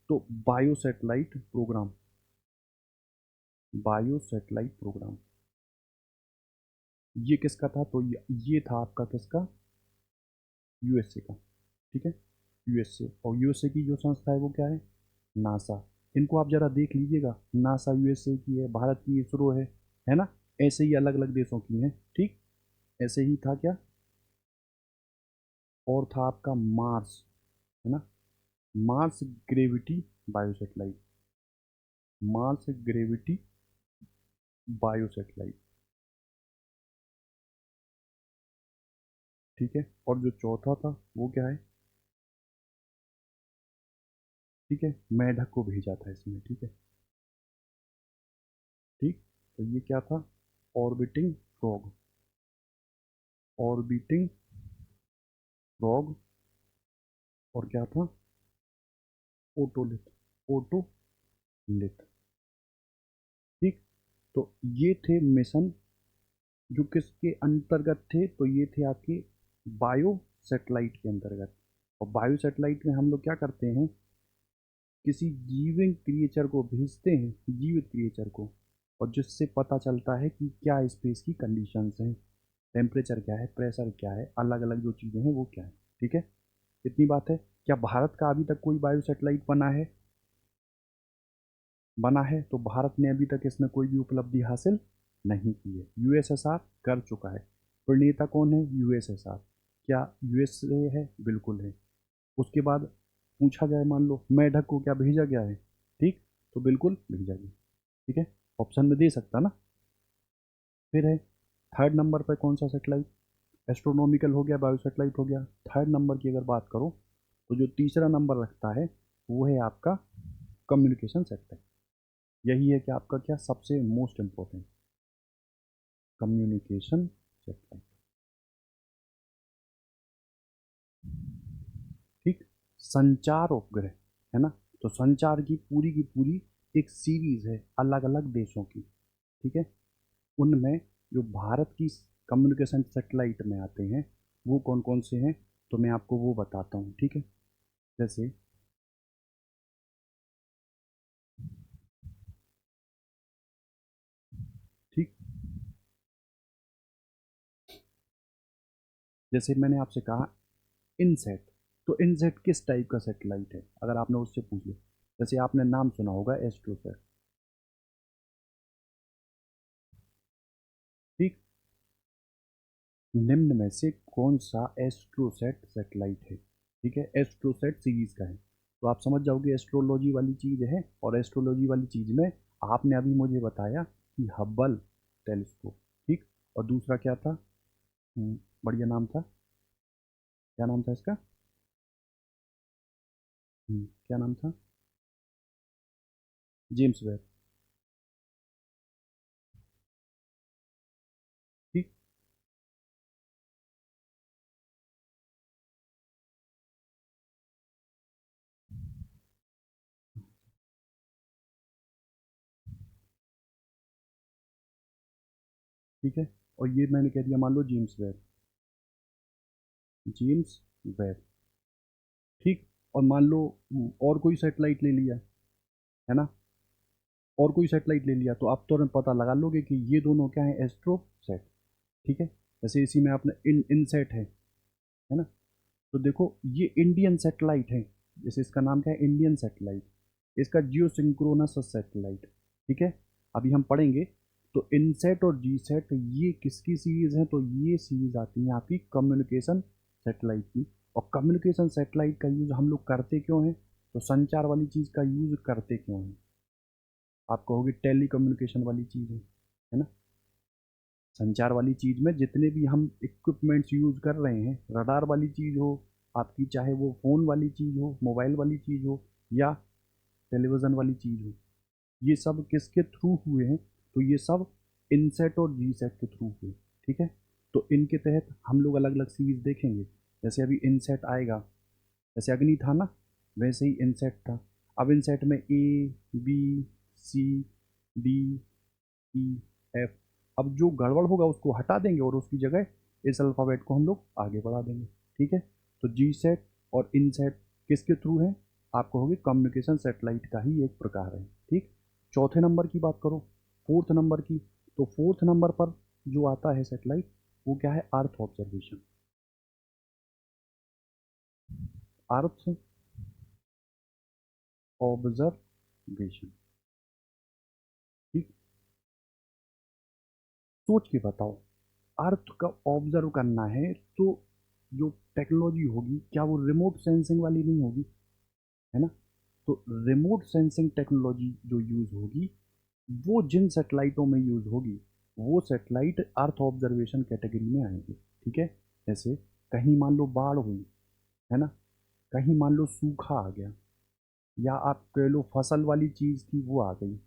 [SPEAKER 1] तो bio satellite programme, bio satellite programme ये किसका था? तो ये था आपका किसका? यूएसए का, ठीक है, यूएसए। और यूएसए की जो संस्था है वो क्या है? नासा। इनको आप जरा देख लीजिएगा, नासा यूएसए की है, भारत की इसरो है ना, ऐसे ही अलग अलग देशों की हैं, ठीक। ऐसे ही था क्या, और था आपका मार्स, है ना, Mars gravity bio satellite, Mars gravity bio satellite, ठीक है। और जो चौथा था वो क्या है? ठीक है, मेढक को भेजा था इसमें, ठीक है, ठीक। तो ये क्या था? Orbiting frog, orbiting frog. और क्या था? ओटोलिथ, ओटोलिथ, ठीक। तो ये थे मिशन जो किसके अंतर्गत थे? तो ये थे आपके बायो सैटेलाइट के अंतर्गत। और बायो सैटेलाइट में हम लोग क्या करते हैं, किसी जीविंग क्रिएचर को भेजते हैं, जीवित क्रिएचर को, और जिससे पता चलता है कि क्या स्पेस की कंडीशंस हैं, टेम्परेचर क्या है, प्रेशर क्या है, अलग अलग जो चीज़ें हैं वो क्या है, ठीक है। इतनी बात है। क्या भारत का अभी तक कोई बायो सैटेलाइट बना है? बना है। तो भारत ने अभी तक इसमें कोई भी उपलब्धि हासिल नहीं की है, यूएसएसआर कर चुका है। प्रणेता कौन है? यूएसएसआर। क्या यूएसए है? बिल्कुल है। उसके बाद पूछा जाए, मान लो मेढक को क्या भेजा गया है, ठीक, तो बिल्कुल भेजा गया, ठीक है, ऑप्शन में दे सकता ना। फिर है थर्ड नंबर पर कौन सा सेटेलाइट? एस्ट्रोनॉमिकल हो गया, बायो सेटेलाइट हो गया। थर्ड नंबर की अगर बात करो तो जो तीसरा नंबर रखता है वो है आपका कम्युनिकेशन सेटेलाइट। यही है कि आपका क्या सबसे मोस्ट इम्पोर्टेंट, कम्युनिकेशन सेटेलाइट, ठीक। संचार उपग्रह, है ना। तो संचार की पूरी एक सीरीज है अलग अलग देशों की, ठीक है। उनमें जो भारत की कम्युनिकेशन सेटेलाइट में आते हैं वो कौन कौन से हैं, तो मैं आपको वो बताता हूँ, ठीक है। जैसे ठीक, जैसे मैंने आपसे कहा इनसेट, तो इनसेट किस टाइप का सेटेलाइट है अगर आपने उससे पूछ लिया, जैसे आपने नाम सुना होगा एस्ट्रोसेट, ठीक। निम्न में से कौन सा एस्ट्रोसेट सेटेलाइट है? ठीक है, एस्ट्रोसेट सीरीज का है। तो आप समझ जाओगे एस्ट्रोलॉजी वाली चीज़ है, और एस्ट्रोलॉजी वाली चीज़ में आपने अभी मुझे बताया कि हब्बल टेलीस्कोप, ठीक। और दूसरा क्या था? बढ़िया नाम था, क्या नाम था इसका? क्या नाम था? जेम्स वेब, ठीक। ठीक है, और ये मैंने कह दिया मान लो जेम्स वेब, जेम्स वेब, ठीक। और मान लो और कोई सेटेलाइट ले लिया, है ना, और कोई सेटेलाइट ले लिया, तो आप तुरंत पता लगा लोगे कि ये दोनों क्या है, एस्ट्रो सेट, ठीक है। जैसे इसी में आपने इनसेट है ना। तो देखो ये इंडियन सेटेलाइट है, जैसे इसका नाम क्या है, इंडियन सेटेलाइट, इसका जियो सिंक्रोनस सेटेलाइट, ठीक है। अभी हम पढ़ेंगे। तो इनसेट और जी सेट ये किसकी सीरीज है? तो ये सीरीज आती है आपकी कम्युनिकेशन सेटेलाइट की। और कम्युनिकेशन सेटेलाइट का यूज़ हम लोग करते क्यों हैं? तो संचार वाली चीज़ का यूज़ करते क्यों हैं? आप कहोगे टेली कम्युनिकेशन वाली चीज़ है ना। संचार वाली चीज़ में जितने भी हम इक्विपमेंट्स यूज़ कर रहे हैं, रडार वाली चीज़ हो आपकी, चाहे वो फ़ोन वाली चीज़ हो, मोबाइल वाली चीज़ हो, या टेलीविज़न वाली चीज़ हो, ये सब किसके थ्रू हुए हैं? तो ये सब इनसेट और जीसैट के थ्रू हुए, ठीक है? तो इनके तहत हम लोग अलग-अलग सीरीज़ देखेंगे। जैसे अभी इनसेट आएगा, जैसे अग्नि था ना, वैसे ही इनसेट था। अब इनसेट में ए, बी, सी, डी, ई, एफ, अब जो गड़बड़ होगा उसको हटा देंगे और उसकी जगह इस अल्फ़ाबेट को हम लोग आगे बढ़ा देंगे, ठीक है? तो जी सेट और इन सेट किसके थ्रू है? आप कहोगे कम्युनिकेशन सैटेलाइट का ही एक प्रकार है, ठीक? चौथे नंबर की बात करो, फोर्थ नंबर की, तो फोर्थ नंबर पर जो आता है सैटेलाइट, वो क्या है? Earth observation. अर्थ ऑब्जर्वेशन, ठीक? सोच के बताओ, अर्थ का ऑब्जर्व करना है तो जो टेक्नोलॉजी होगी, क्या वो रिमोट सेंसिंग वाली नहीं होगी, है ना? तो रिमोट सेंसिंग टेक्नोलॉजी जो यूज़ होगी, वो जिन सैटेलाइटों में यूज़ होगी, वो सैटेलाइट अर्थ ऑब्जर्वेशन कैटेगरी में आएंगे, ठीक है? जैसे कहीं मान लो बाढ़ हुई, है ना? कहीं मान लो सूखा आ गया, या आप कह लो फसल वाली चीज़ थी वो आ गई,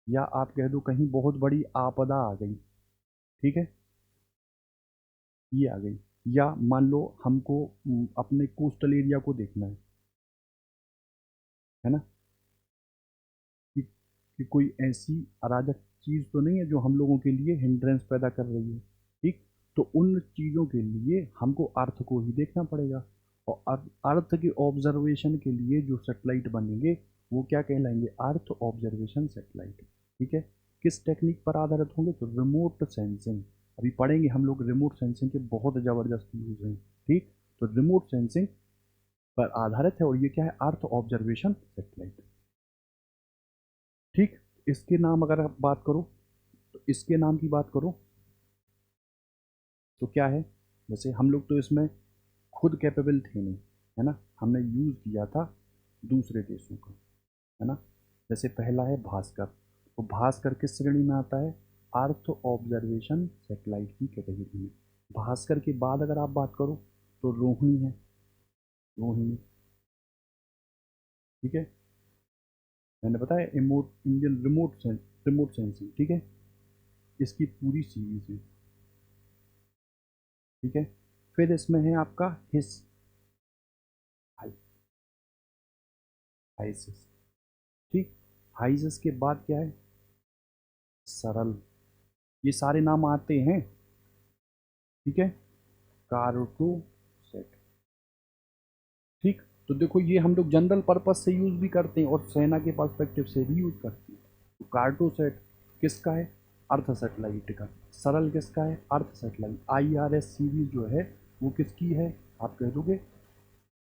[SPEAKER 1] या आप कह दो कहीं बहुत बड़ी आपदा आ गई, ठीक है? ये आ गई। या मान लो हमको अपने कोस्टल एरिया को देखना है ना? कि, कि कोई ऐसी अराजक चीज़ तो नहीं है जो हम लोगों के लिए हिंड्रेंस पैदा कर रही है, ठीक? तो उन चीज़ों के लिए हमको अर्थ को ही देखना पड़ेगा, और अर्थ के ऑब्जर्वेशन के लिए जो सेटेलाइट बनेंगे वो क्या कहलाएंगे? अर्थ ऑब्जर्वेशन सेटेलाइट, ठीक है? किस टेक्निक पर आधारित होंगे? तो रिमोट सेंसिंग, अभी पढ़ेंगे हम लोग रिमोट सेंसिंग के बहुत ज़बरदस्त यूज़ हैं, ठीक? तो रिमोट सेंसिंग पर आधारित है, और ये क्या है? अर्थ ऑब्जर्वेशन सेटेलाइट, ठीक? इसके नाम अगर आप बात करो, तो इसके नाम की बात करो तो क्या है? जैसे हम लोग तो इसमें खुद कैपेबल थे नहीं, है ना? हमने यूज़ किया था दूसरे देशों का, है ना? जैसे पहला है भास्कर, तो भास्कर किस श्रेणी में आता है? अर्थ ऑब्जर्वेशन सेटेलाइट की कैटेगरी में। भास्कर के बाद अगर आप बात करो तो रोहिणी है, रोहिणी, ठीक है? मैंने बताया इंडियन रिमोट सेंसिंग, ठीक है? इसकी पूरी सीरीज है, ठीक है? फिर इसमें है आपका हिस, हाइसिस, ठीक? हाइसिस के बाद क्या है? सरल, ये सारे नाम आते हैं, ठीक है? कार्टो सेट, ठीक? तो देखो ये हम लोग जनरल पर्पज से यूज भी करते हैं और सेना के पर्सपेक्टिव से भी यूज करते हैं। तो कार्टो सेट किसका है? अर्थ सेटेलाइट का। सरल किसका है? अर्थ सेटेलाइट। IRS सीरीज जो है वो किसकी है? आप कह दोगे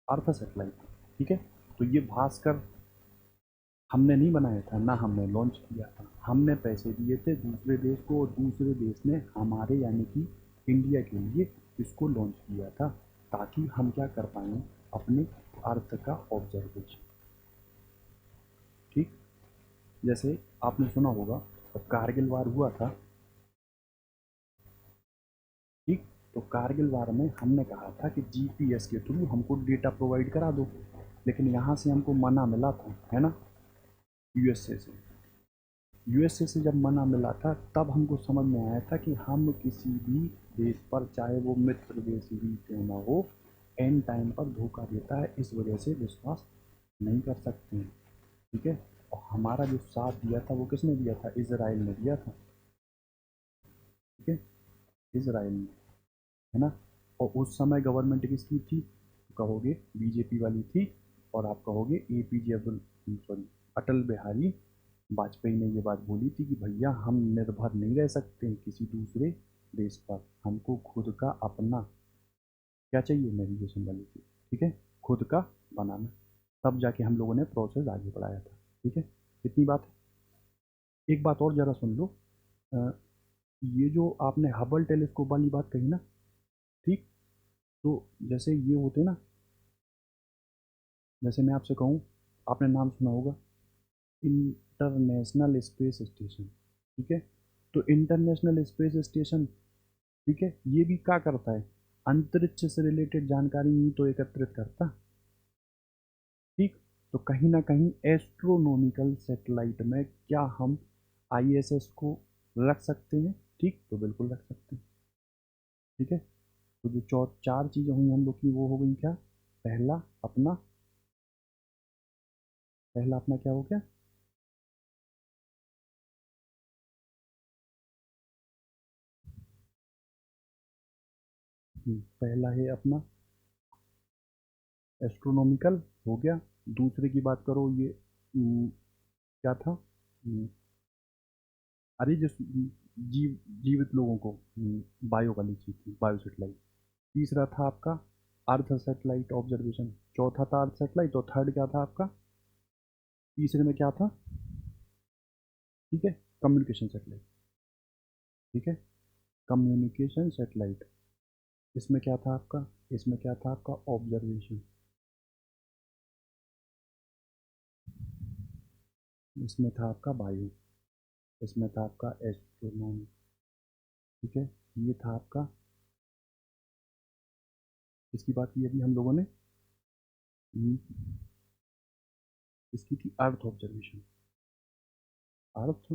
[SPEAKER 1] अर्थ सेटेलाइट, ठीक है? तो ये भास्कर हमने नहीं बनाया था, ना हमने लॉन्च किया था, हमने पैसे दिए थे दूसरे देश को, और दूसरे देश ने हमारे यानी कि इंडिया के लिए इसको लॉन्च किया था, ताकि हम क्या कर पाएँ? अपने अर्थ का ऑब्जर्वेशन, ठीक? जैसे आपने सुना होगा जब कारगिल वार हुआ था, ठीक? तो कारगिल वार में हमने कहा था कि GPS के थ्रू हमको डेटा प्रोवाइड करा दो, लेकिन यहाँ से हमको मना मिला था, है ना? USA से, USA से जब मना मिला था तब हमको समझ में आया था कि हम किसी भी देश पर, चाहे वो मित्र देश ही क्यों ना हो, एंड टाइम पर धोखा देता है, इस वजह से विश्वास नहीं कर सकते हैं, ठीक है? और हमारा जो साथ दिया था वो किसने दिया था? इजराइल ने दिया था, ठीक है? इजराइल ने, है ना? और उस समय गवर्नमेंट किसकी थी? कहोगे BJP वाली थी, और आप कहोगे APJ सॉरी अटल बिहारी वाजपेयी ने ये बात बोली थी कि भैया हम निर्भर नहीं रह सकते किसी दूसरे देश पर, हमको खुद का अपना क्या चाहिए? नेविगेशन वाली चीज़, ठीक है? खुद का बनाना। तब जाके हम लोगों ने प्रोसेस आगे बढ़ाया था, ठीक है? इतनी बात है। एक बात और ज़रा सुन लो, अ, ये जो आपने हबल टेलीस्कोप वाली बात कही ना, ठीक? तो जैसे ये होते ना, जैसे मैं आपसे कहूँ, आपने नाम सुना होगा इंटरनेशनल स्पेस स्टेशन, ठीक है? तो इंटरनेशनल स्पेस स्टेशन, ठीक है, ये भी क्या करता है? अंतरिक्ष से रिलेटेड जानकारी ही तो एकत्रित करता, ठीक? तो कहीं ना कहीं एस्ट्रोनॉमिकल सैटेलाइट में क्या हम आईएसएस को रख सकते हैं? ठीक, तो बिल्कुल रख सकते हैं। ठीक है, तो जो चार चीज़ें हुई हम लोग की, वो हो गई क्या? पहला अपना क्या हो गया? पहला है अपना एस्ट्रोनॉमिकल, हो गया। दूसरे की बात करो, ये क्या था? अरे जिस जीवित लोगों को बायो वाली चीज़ थी, बायो सेटेलाइट। तीसरा था आपका अर्थ सेटेलाइट ऑब्जर्वेशन, चौथा था अर्थ सेटेलाइट, और थर्ड क्या था आपका? तीसरे में क्या था? ठीक है, कम्युनिकेशन सेटेलाइट। ठीक है, कम्युनिकेशन सेटेलाइट। इसमें क्या था आपका? इसमें क्या था आपका? ऑब्जर्वेशन। इसमें था आपका बायो। इसमें था आपका एस्ट्रोनॉमी। ठीक है, ये था आपका, इसकी बात की अभी हम लोगों ने, हम्म, इसकी थी अर्थ ऑब्जर्वेशन। Earth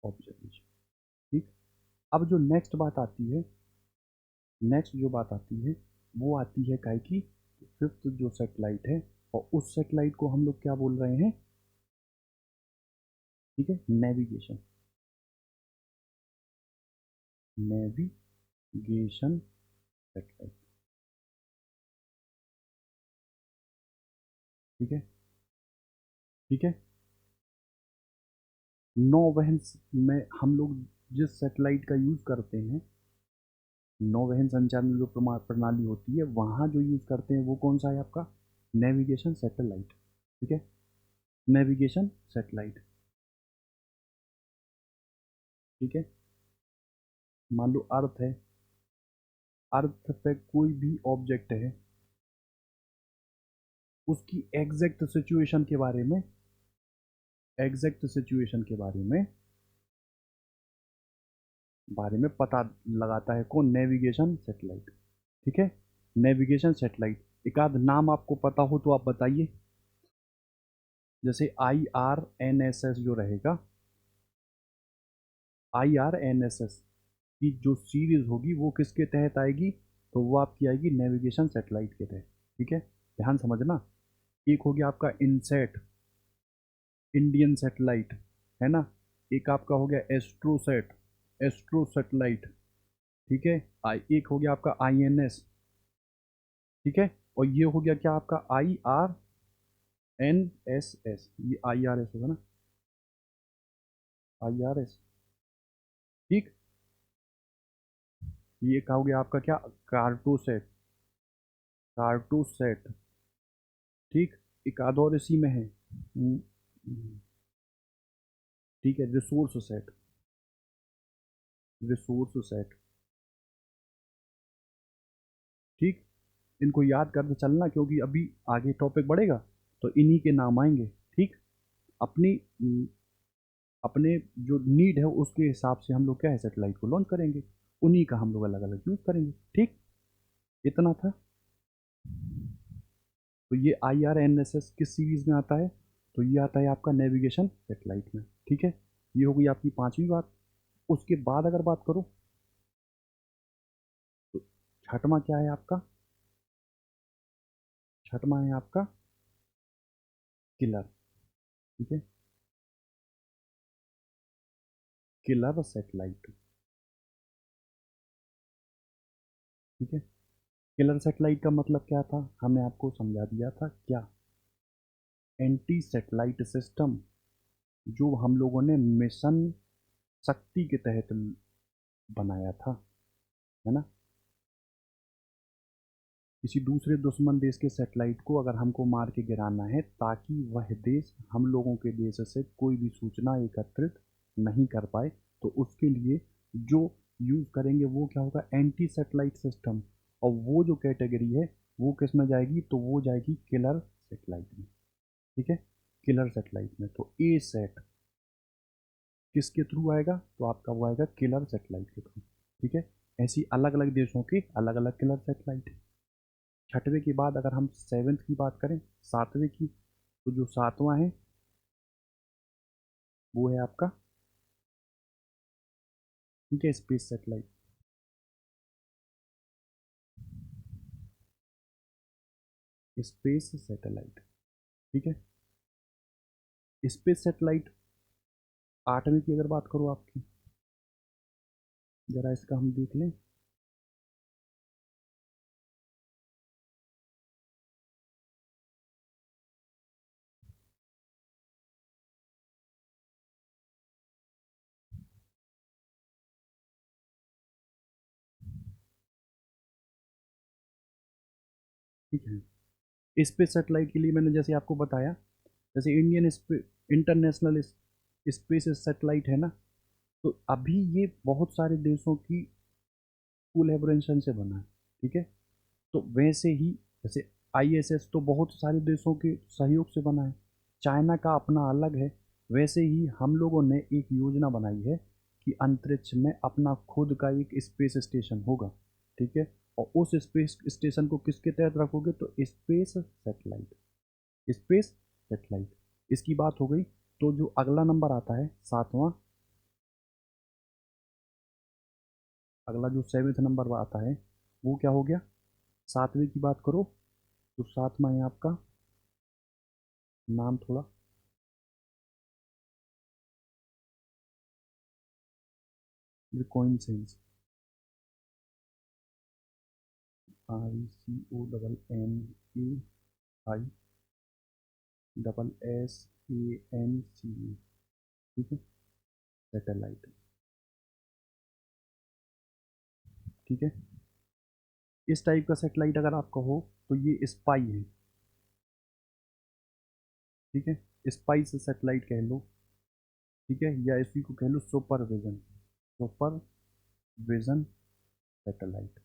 [SPEAKER 1] observation. ठीक। अब जो नेक्स्ट बात आती है, नेक्स्ट जो बात आती है, वो आती है काय की? फिफ्थ जो सेटेलाइट है, और उस सेटेलाइट को हम लोग क्या बोल रहे हैं? ठीक है, नेविगेशन। Navigation satellite. ठीक है। ठीक है, नौवहन में हम लोग जिस सेटेलाइट का यूज़ करते हैं, नौवहन संचार में जो प्रणाली होती है, वहाँ जो यूज़ करते हैं वो कौन सा है आपका? Navigation satellite. ठीक है, नेविगेशन सैटेलाइट। ठीक है, मान लो अर्थ है, अर्थ पे कोई भी ऑब्जेक्ट है, उसकी एग्जैक्ट सिचुएशन के बारे में पता लगाता है कौन? Navigation satellite. ठीक है, नेविगेशन सैटेलाइट। एक आध नाम आपको पता हो तो आप बताइए। जैसे IRNSS जो रहेगा, IRNSS की जो सीरीज होगी वो किसके तहत आएगी? तो वो आपकी आएगी नेविगेशन सैटेलाइट के तहत। ठीक है, ध्यान समझना। एक हो गया आपका इनसेट, इंडियन सैटेलाइट, है ना। एक आपका हो गया एस्ट्रोसेट, एस्ट्रो सैटेलाइट। ठीक है, एक हो गया आपका INS। ठीक है, और ये हो गया क्या आपका? IRNSS, ये IRS होगा ना, IRS। ठीक, ये क्या हो गया आपका? क्या? Cartosat, Cartosat. ठीक, एक आध और इसी में है। ठीक है, रिसोर्स सेट, रिसोर्स सेट। ठीक, इनको याद करके चलना, क्योंकि अभी आगे टॉपिक बढ़ेगा तो इन्हीं के नाम आएंगे। ठीक, अपनी अपने जो नीड है उसके हिसाब से हम लोग क्या है, सेटेलाइट को लॉन्च करेंगे, उन्हीं का हम लोग अलग अलग यूज़ करेंगे। ठीक, इतना था। तो ये IRNSS किस सीरीज में आता है? तो ये आता है आपका नेविगेशन सेटेलाइट में। ठीक है, ये हो गई आपकी पांचवी बात। उसके बाद अगर बात करो, तो छठवां क्या है आपका? छठवां है आपका किलर। ठीक है, किलर सेटेलाइट। ठीक है, किलर सेटेलाइट का मतलब क्या था, हमने आपको समझा दिया था क्या? एंटी सेटेलाइट सिस्टम, जो हम लोगों ने मिशन शक्ति के तहत बनाया था, है ना। किसी दूसरे दुश्मन देश के सेटेलाइट को अगर हमको मार के गिराना है, ताकि वह देश हम लोगों के देश से कोई भी सूचना एकत्रित नहीं कर पाए, तो उसके लिए जो यूज़ करेंगे वो क्या होगा? Anti satellite system. और वो जो कैटेगरी है वो किस में जाएगी? तो वो जाएगी किलर सेटेलाइट में। ठीक है, किलर सेटेलाइट में। तो ए सेट किसके थ्रू आएगा? तो आपका वो आएगा किलर सेटेलाइट के थ्रू। ठीक है, ऐसी अलग अलग देशों के अलग अलग किलर सेटेलाइट है। छठवें के बाद अगर हम सेवेंथ की बात करें, सातवें की, तो जो सातवां है वो है आपका, ठीक है, स्पेस सेटेलाइट। स्पेस सैटेलाइट, ठीक है। स्पेस सैटेलाइट आठवीं की अगर बात करो आपकी, जरा इसका हम देख लें। ठीक है, स्पेस सैटेलाइट के लिए मैंने जैसे आपको बताया, जैसे इंडियन इंटरनेशनल स्पेस सैटेलाइट है ना, तो अभी ये बहुत सारे देशों की कोलैबोरेशन से बना है, ठीक है। तो वैसे ही जैसे आईएसएस तो बहुत सारे देशों के सहयोग से बना है, चाइना का अपना अलग है। वैसे ही हम लोगों ने एक योजना बनाई है कि अंतरिक्ष में अपना खुद का एक स्पेस स्टेशन होगा, ठीक है। और उस स्पेस स्टेशन को किसके तहत रखोगे, तो स्पेस सेटेलाइट, स्पेस सेटेलाइट, इसकी बात हो गई। तो जो अगला नंबर आता है सातवां, अगला जो सेवेंथ नंबर आता है वो क्या हो गया, सातवें की बात करो तो सातवां है आपका, नाम थोड़ा रिकॉइनसेंस, RECONNEI डबल SANCE, ठीक है, सैटेलाइट, ठीक है। इस टाइप का सैटेलाइट अगर आपका हो तो ये स्पाई है, ठीक है, स्पाई से सैटेलाइट कह लो, ठीक है, या इसी को कह लो सुपरविजन, सुपरविजन सैटेलाइट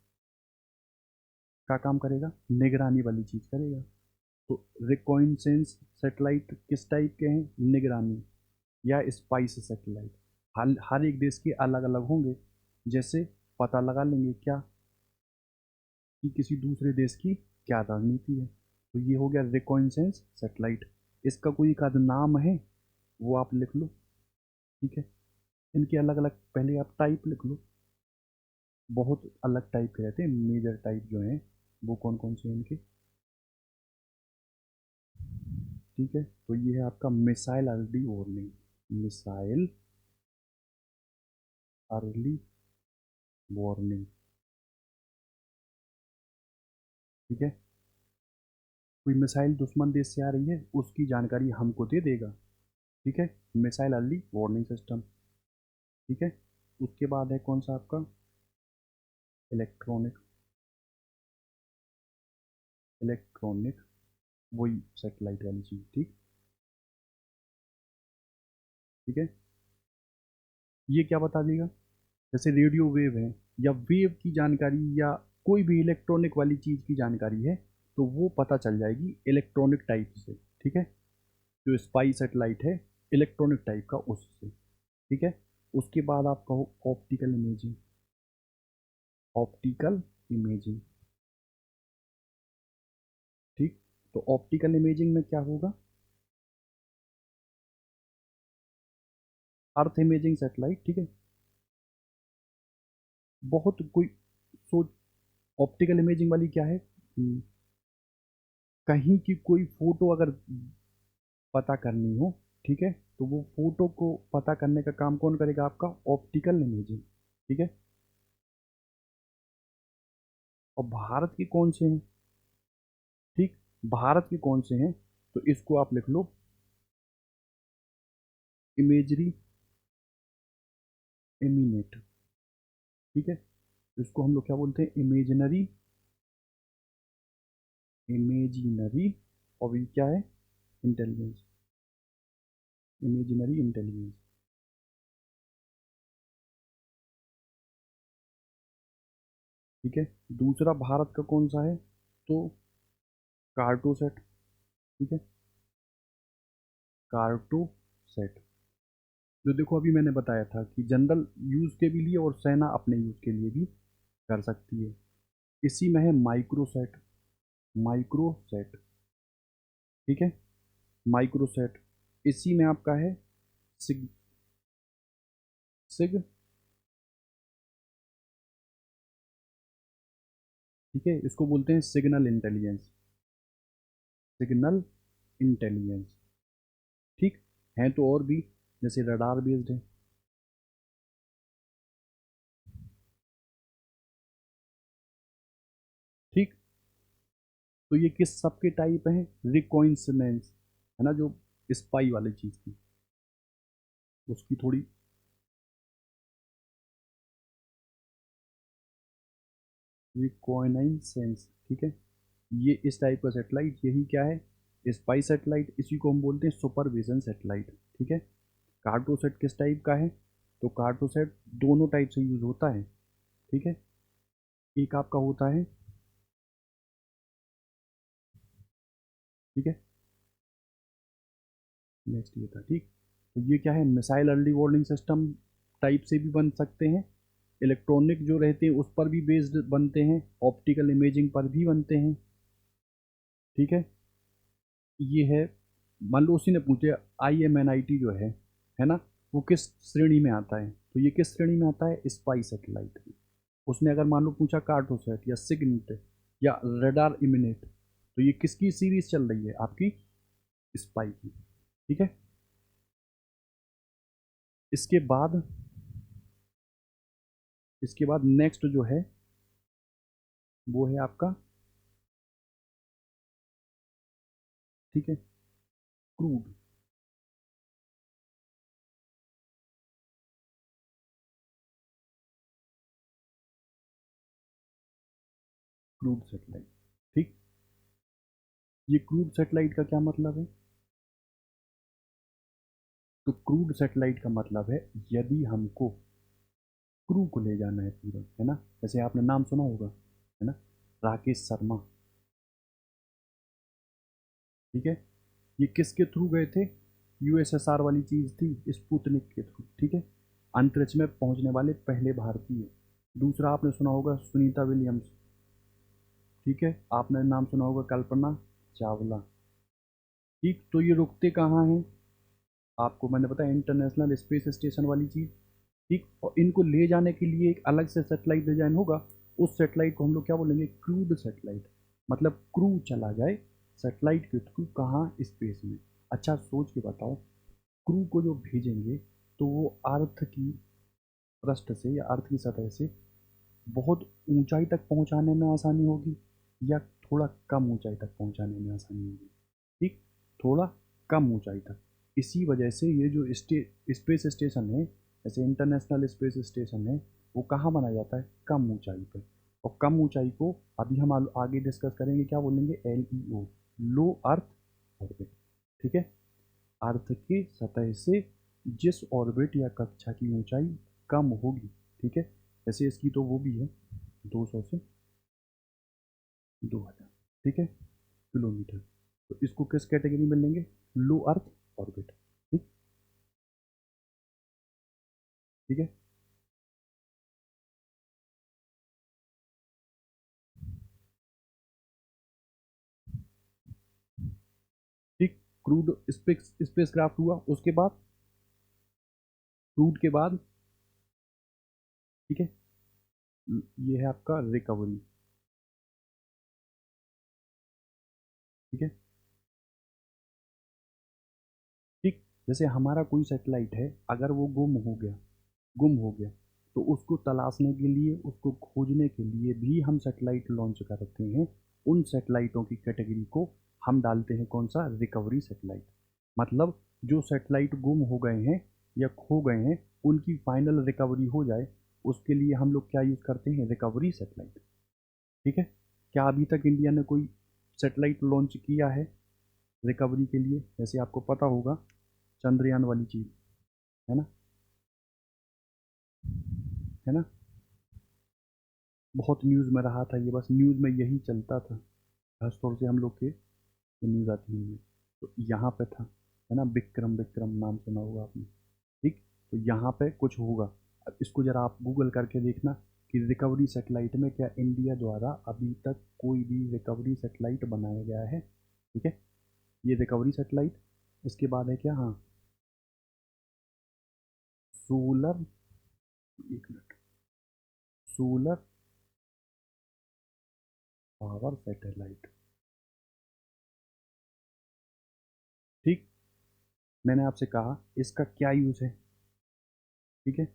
[SPEAKER 1] का काम करेगा, निगरानी वाली चीज़ करेगा। तो रिकॉइनसेंस सैटेलाइट किस टाइप के हैं, निगरानी या स्पाइस सैटेलाइट, हर एक देश के अलग अलग होंगे। जैसे पता लगा लेंगे क्या, कि किसी दूसरे देश की क्या रणनीति है। तो ये हो गया रिकॉइनसेंस सैटेलाइट। इसका कोई एक आध नाम है वो आप लिख लो, ठीक है। इनके अलग अलग पहले आप टाइप लिख लो, बहुत अलग टाइप के रहते हैं, मेजर टाइप जो हैं वो कौन कौन से हैं इनके, ठीक है। तो ये है आपका missile early warning, missile early warning, ठीक है। कोई मिसाइल दुश्मन देश से आ रही है उसकी जानकारी हमको दे देगा, ठीक है, मिसाइल अर्ली वार्निंग सिस्टम, ठीक है। उसके बाद है कौन सा आपका, इलेक्ट्रॉनिक, इलेक्ट्रॉनिक, वही सेटेलाइट वाली चीज़, ठीक, ठीक है। ये क्या बता देगा, जैसे रेडियो वेव है या वेव की जानकारी या कोई भी इलेक्ट्रॉनिक वाली चीज़ की जानकारी है, तो वो पता चल जाएगी इलेक्ट्रॉनिक टाइप से, ठीक है। जो स्पाई सेटेलाइट है इलेक्ट्रॉनिक टाइप का उससे, ठीक है। उसके बाद आपका हो ऑप्टिकल इमेजिंग, ऑप्टिकल इमेजिंग, ठीक। तो ऑप्टिकल इमेजिंग में क्या होगा, अर्थ इमेजिंग सेटेलाइट, ठीक है। बहुत कोई सोच, ऑप्टिकल इमेजिंग वाली क्या है, कहीं की कोई फोटो अगर पता करनी हो, ठीक है, तो वो फोटो को पता करने का काम कौन करेगा, आपका ऑप्टिकल इमेजिंग, ठीक है। और भारत के कौन से हैं, ठीक, भारत के कौन से हैं, तो इसको आप लिख लो इमेजरी एमिनेट, ठीक है। तो इसको हम लोग क्या बोलते हैं, इमेजिनरी, इमेजिनरी, और ये क्या है, इंटेलिजेंस, इमेजिनरी इंटेलिजेंस, ठीक है। दूसरा भारत का कौन सा है, तो कार्टोसेट, ठीक है, कार्टोसेट, जो देखो अभी मैंने बताया था कि जनरल यूज़ के भी लिए और सेना अपने यूज़ के लिए भी कर सकती है। इसी में है माइक्रोसेट, माइक्रोसेट, ठीक है, माइक्रोसेट। इसी में आपका है सिग सिग ठीक है, इसको बोलते हैं सिग्नल इंटेलिजेंस, सिग्नल इंटेलिजेंस। ठीक है, तो और भी जैसे रडार बेस्ड है। ठीक, तो ये किस सब के टाइप है, रिकॉइंसनेंस है ना, जो स्पाई वाली चीज़ थी उसकी थोड़ी। रिकॉइनेसेंस, ठीक है, ये इस टाइप का सेटेलाइट, यही क्या है, स्पाई सेटेलाइट, इसी को हम बोलते हैं सुपरविजन सेटेलाइट। ठीक है, कार्टोसेट किस टाइप का है, तो कार्टोसेट दोनों टाइप से यूज होता है। ठीक है, एक आपका होता है, ठीक है, नेक्स्ट ये था। ठीक, तो ये क्या है, missile early warning system type से भी बन सकते हैं, इलेक्ट्रॉनिक जो रहते हैं उस पर भी बेस्ड बनते हैं, ऑप्टिकल इमेजिंग पर भी बनते हैं। ठीक है, ये है, मान लो उसी ने पूछे IMNIT जो है ना, वो किस श्रेणी में आता है, तो ये किस श्रेणी में आता है, स्पाई सेटेलाइट। उसने अगर मान लो पूछा कार्टोसेट या सिग्नेट या रडार इमिनेट, तो ये किसकी सीरीज चल रही है, आपकी स्पाई की। ठीक है, इसके बाद इसके बाद नेक्स्ट जो है वो है आपका, ठीक है, क्रूड। क्रूड सेटेलाइट, ठीक, ये क्रूड सेटेलाइट का क्या मतलब है, तो क्रूड सेटेलाइट का मतलब है यदि हमको क्रू को ले जाना है पूरा, है ना, जैसे आपने नाम सुना होगा, है ना, राकेश शर्मा। ठीक है, ये किसके थ्रू गए थे, USSR वाली चीज़ थी, स्पुतनिक के थ्रू। ठीक है, अंतरिक्ष में पहुंचने वाले पहले भारतीय। दूसरा आपने सुना होगा सुनीता विलियम्स। ठीक है, आपने नाम सुना होगा कल्पना चावला। ठीक, तो ये रुकते कहाँ हैं, आपको मैंने बताया इंटरनेशनल स्पेस स्टेशन वाली चीज़। ठीक, और इनको ले जाने के लिए एक अलग से सेटेलाइट डिजाइन होगा, उस सेटेलाइट को हम लोग क्या बोलेंगे, क्रूड सेटेलाइट। मतलब क्रू चला जाए सेटेलाइट के थ्रू कहाँ, स्पेस में। अच्छा सोच के बताओ, क्रू को जो भेजेंगे तो वो अर्थ की पृष्ठ से या अर्थ की सतह से बहुत ऊंचाई तक पहुंचाने में आसानी होगी, या थोड़ा कम ऊंचाई तक पहुंचाने में आसानी होगी, ठीक, थोड़ा कम ऊंचाई तक। इसी वजह से ये जो स्पेस स्टेशन है, जैसे इंटरनेशनल स्पेस स्टेशन है, वो कहाँ बनाया जाता है, कम ऊंचाई पर। और कम ऊंचाई को अभी हम आगे डिस्कस करेंगे, क्या बोलेंगे, LEO, लो अर्थ ऑर्बिट। ठीक है, अर्थ की सतह से जिस ऑर्बिट या कक्षा की ऊंचाई कम होगी, ठीक है, जैसे इसकी तो वो भी है 200 से 2000, ठीक है, किलोमीटर, तो इसको किस कैटेगरी में लेंगे, लो अर्थ ऑर्बिट। ठीक, ठीक है, ठीक, क्रूड स्पेस स्पेस क्राफ्ट हुआ, उसके बाद क्रूड के बाद, ठीक है, ये है आपका रिकवरी। ठीक है, ठीक, जैसे हमारा कोई सेटेलाइट है, अगर वो गुम हो गया तो उसको तलाशने के लिए, उसको खोजने के लिए भी हम सेटेलाइट लॉन्च करते हैं। उन सेटेलाइटों की कैटेगरी को हम डालते हैं कौन सा, रिकवरी सेटेलाइट। मतलब जो सेटेलाइट गुम हो गए हैं या खो गए हैं, उनकी फाइनल रिकवरी हो जाए, उसके लिए हम लोग क्या यूज़ करते हैं, रिकवरी सेटेलाइट। ठीक है, क्या अभी तक इंडिया ने कोई सेटेलाइट लॉन्च किया है रिकवरी के लिए, जैसे आपको पता होगा चंद्रयान वाली चीज़, है ना, है ना, बहुत न्यूज़ में रहा था ये, बस न्यूज़ में यही चलता था, खासतौर से हम लोग के जो न्यूज़ आती है इनमें। तो यहाँ पे था, है ना, विक्रम, विक्रम नाम सुना होगा आपने। ठीक, तो यहाँ पे कुछ होगा, अब इसको ज़रा आप गूगल करके देखना, कि रिकवरी सैटेलाइट में क्या इंडिया द्वारा अभी तक कोई भी रिकवरी सैटेलाइट बनाया गया है। ठीक है, ये रिकवरी सैटेलाइट। इसके बाद है क्या, हाँ, सोलर, एक मिनट, सोलर पावर सैटेलाइट। ठीक, मैंने आपसे कहा इसका क्या यूज़ है। ठीक है,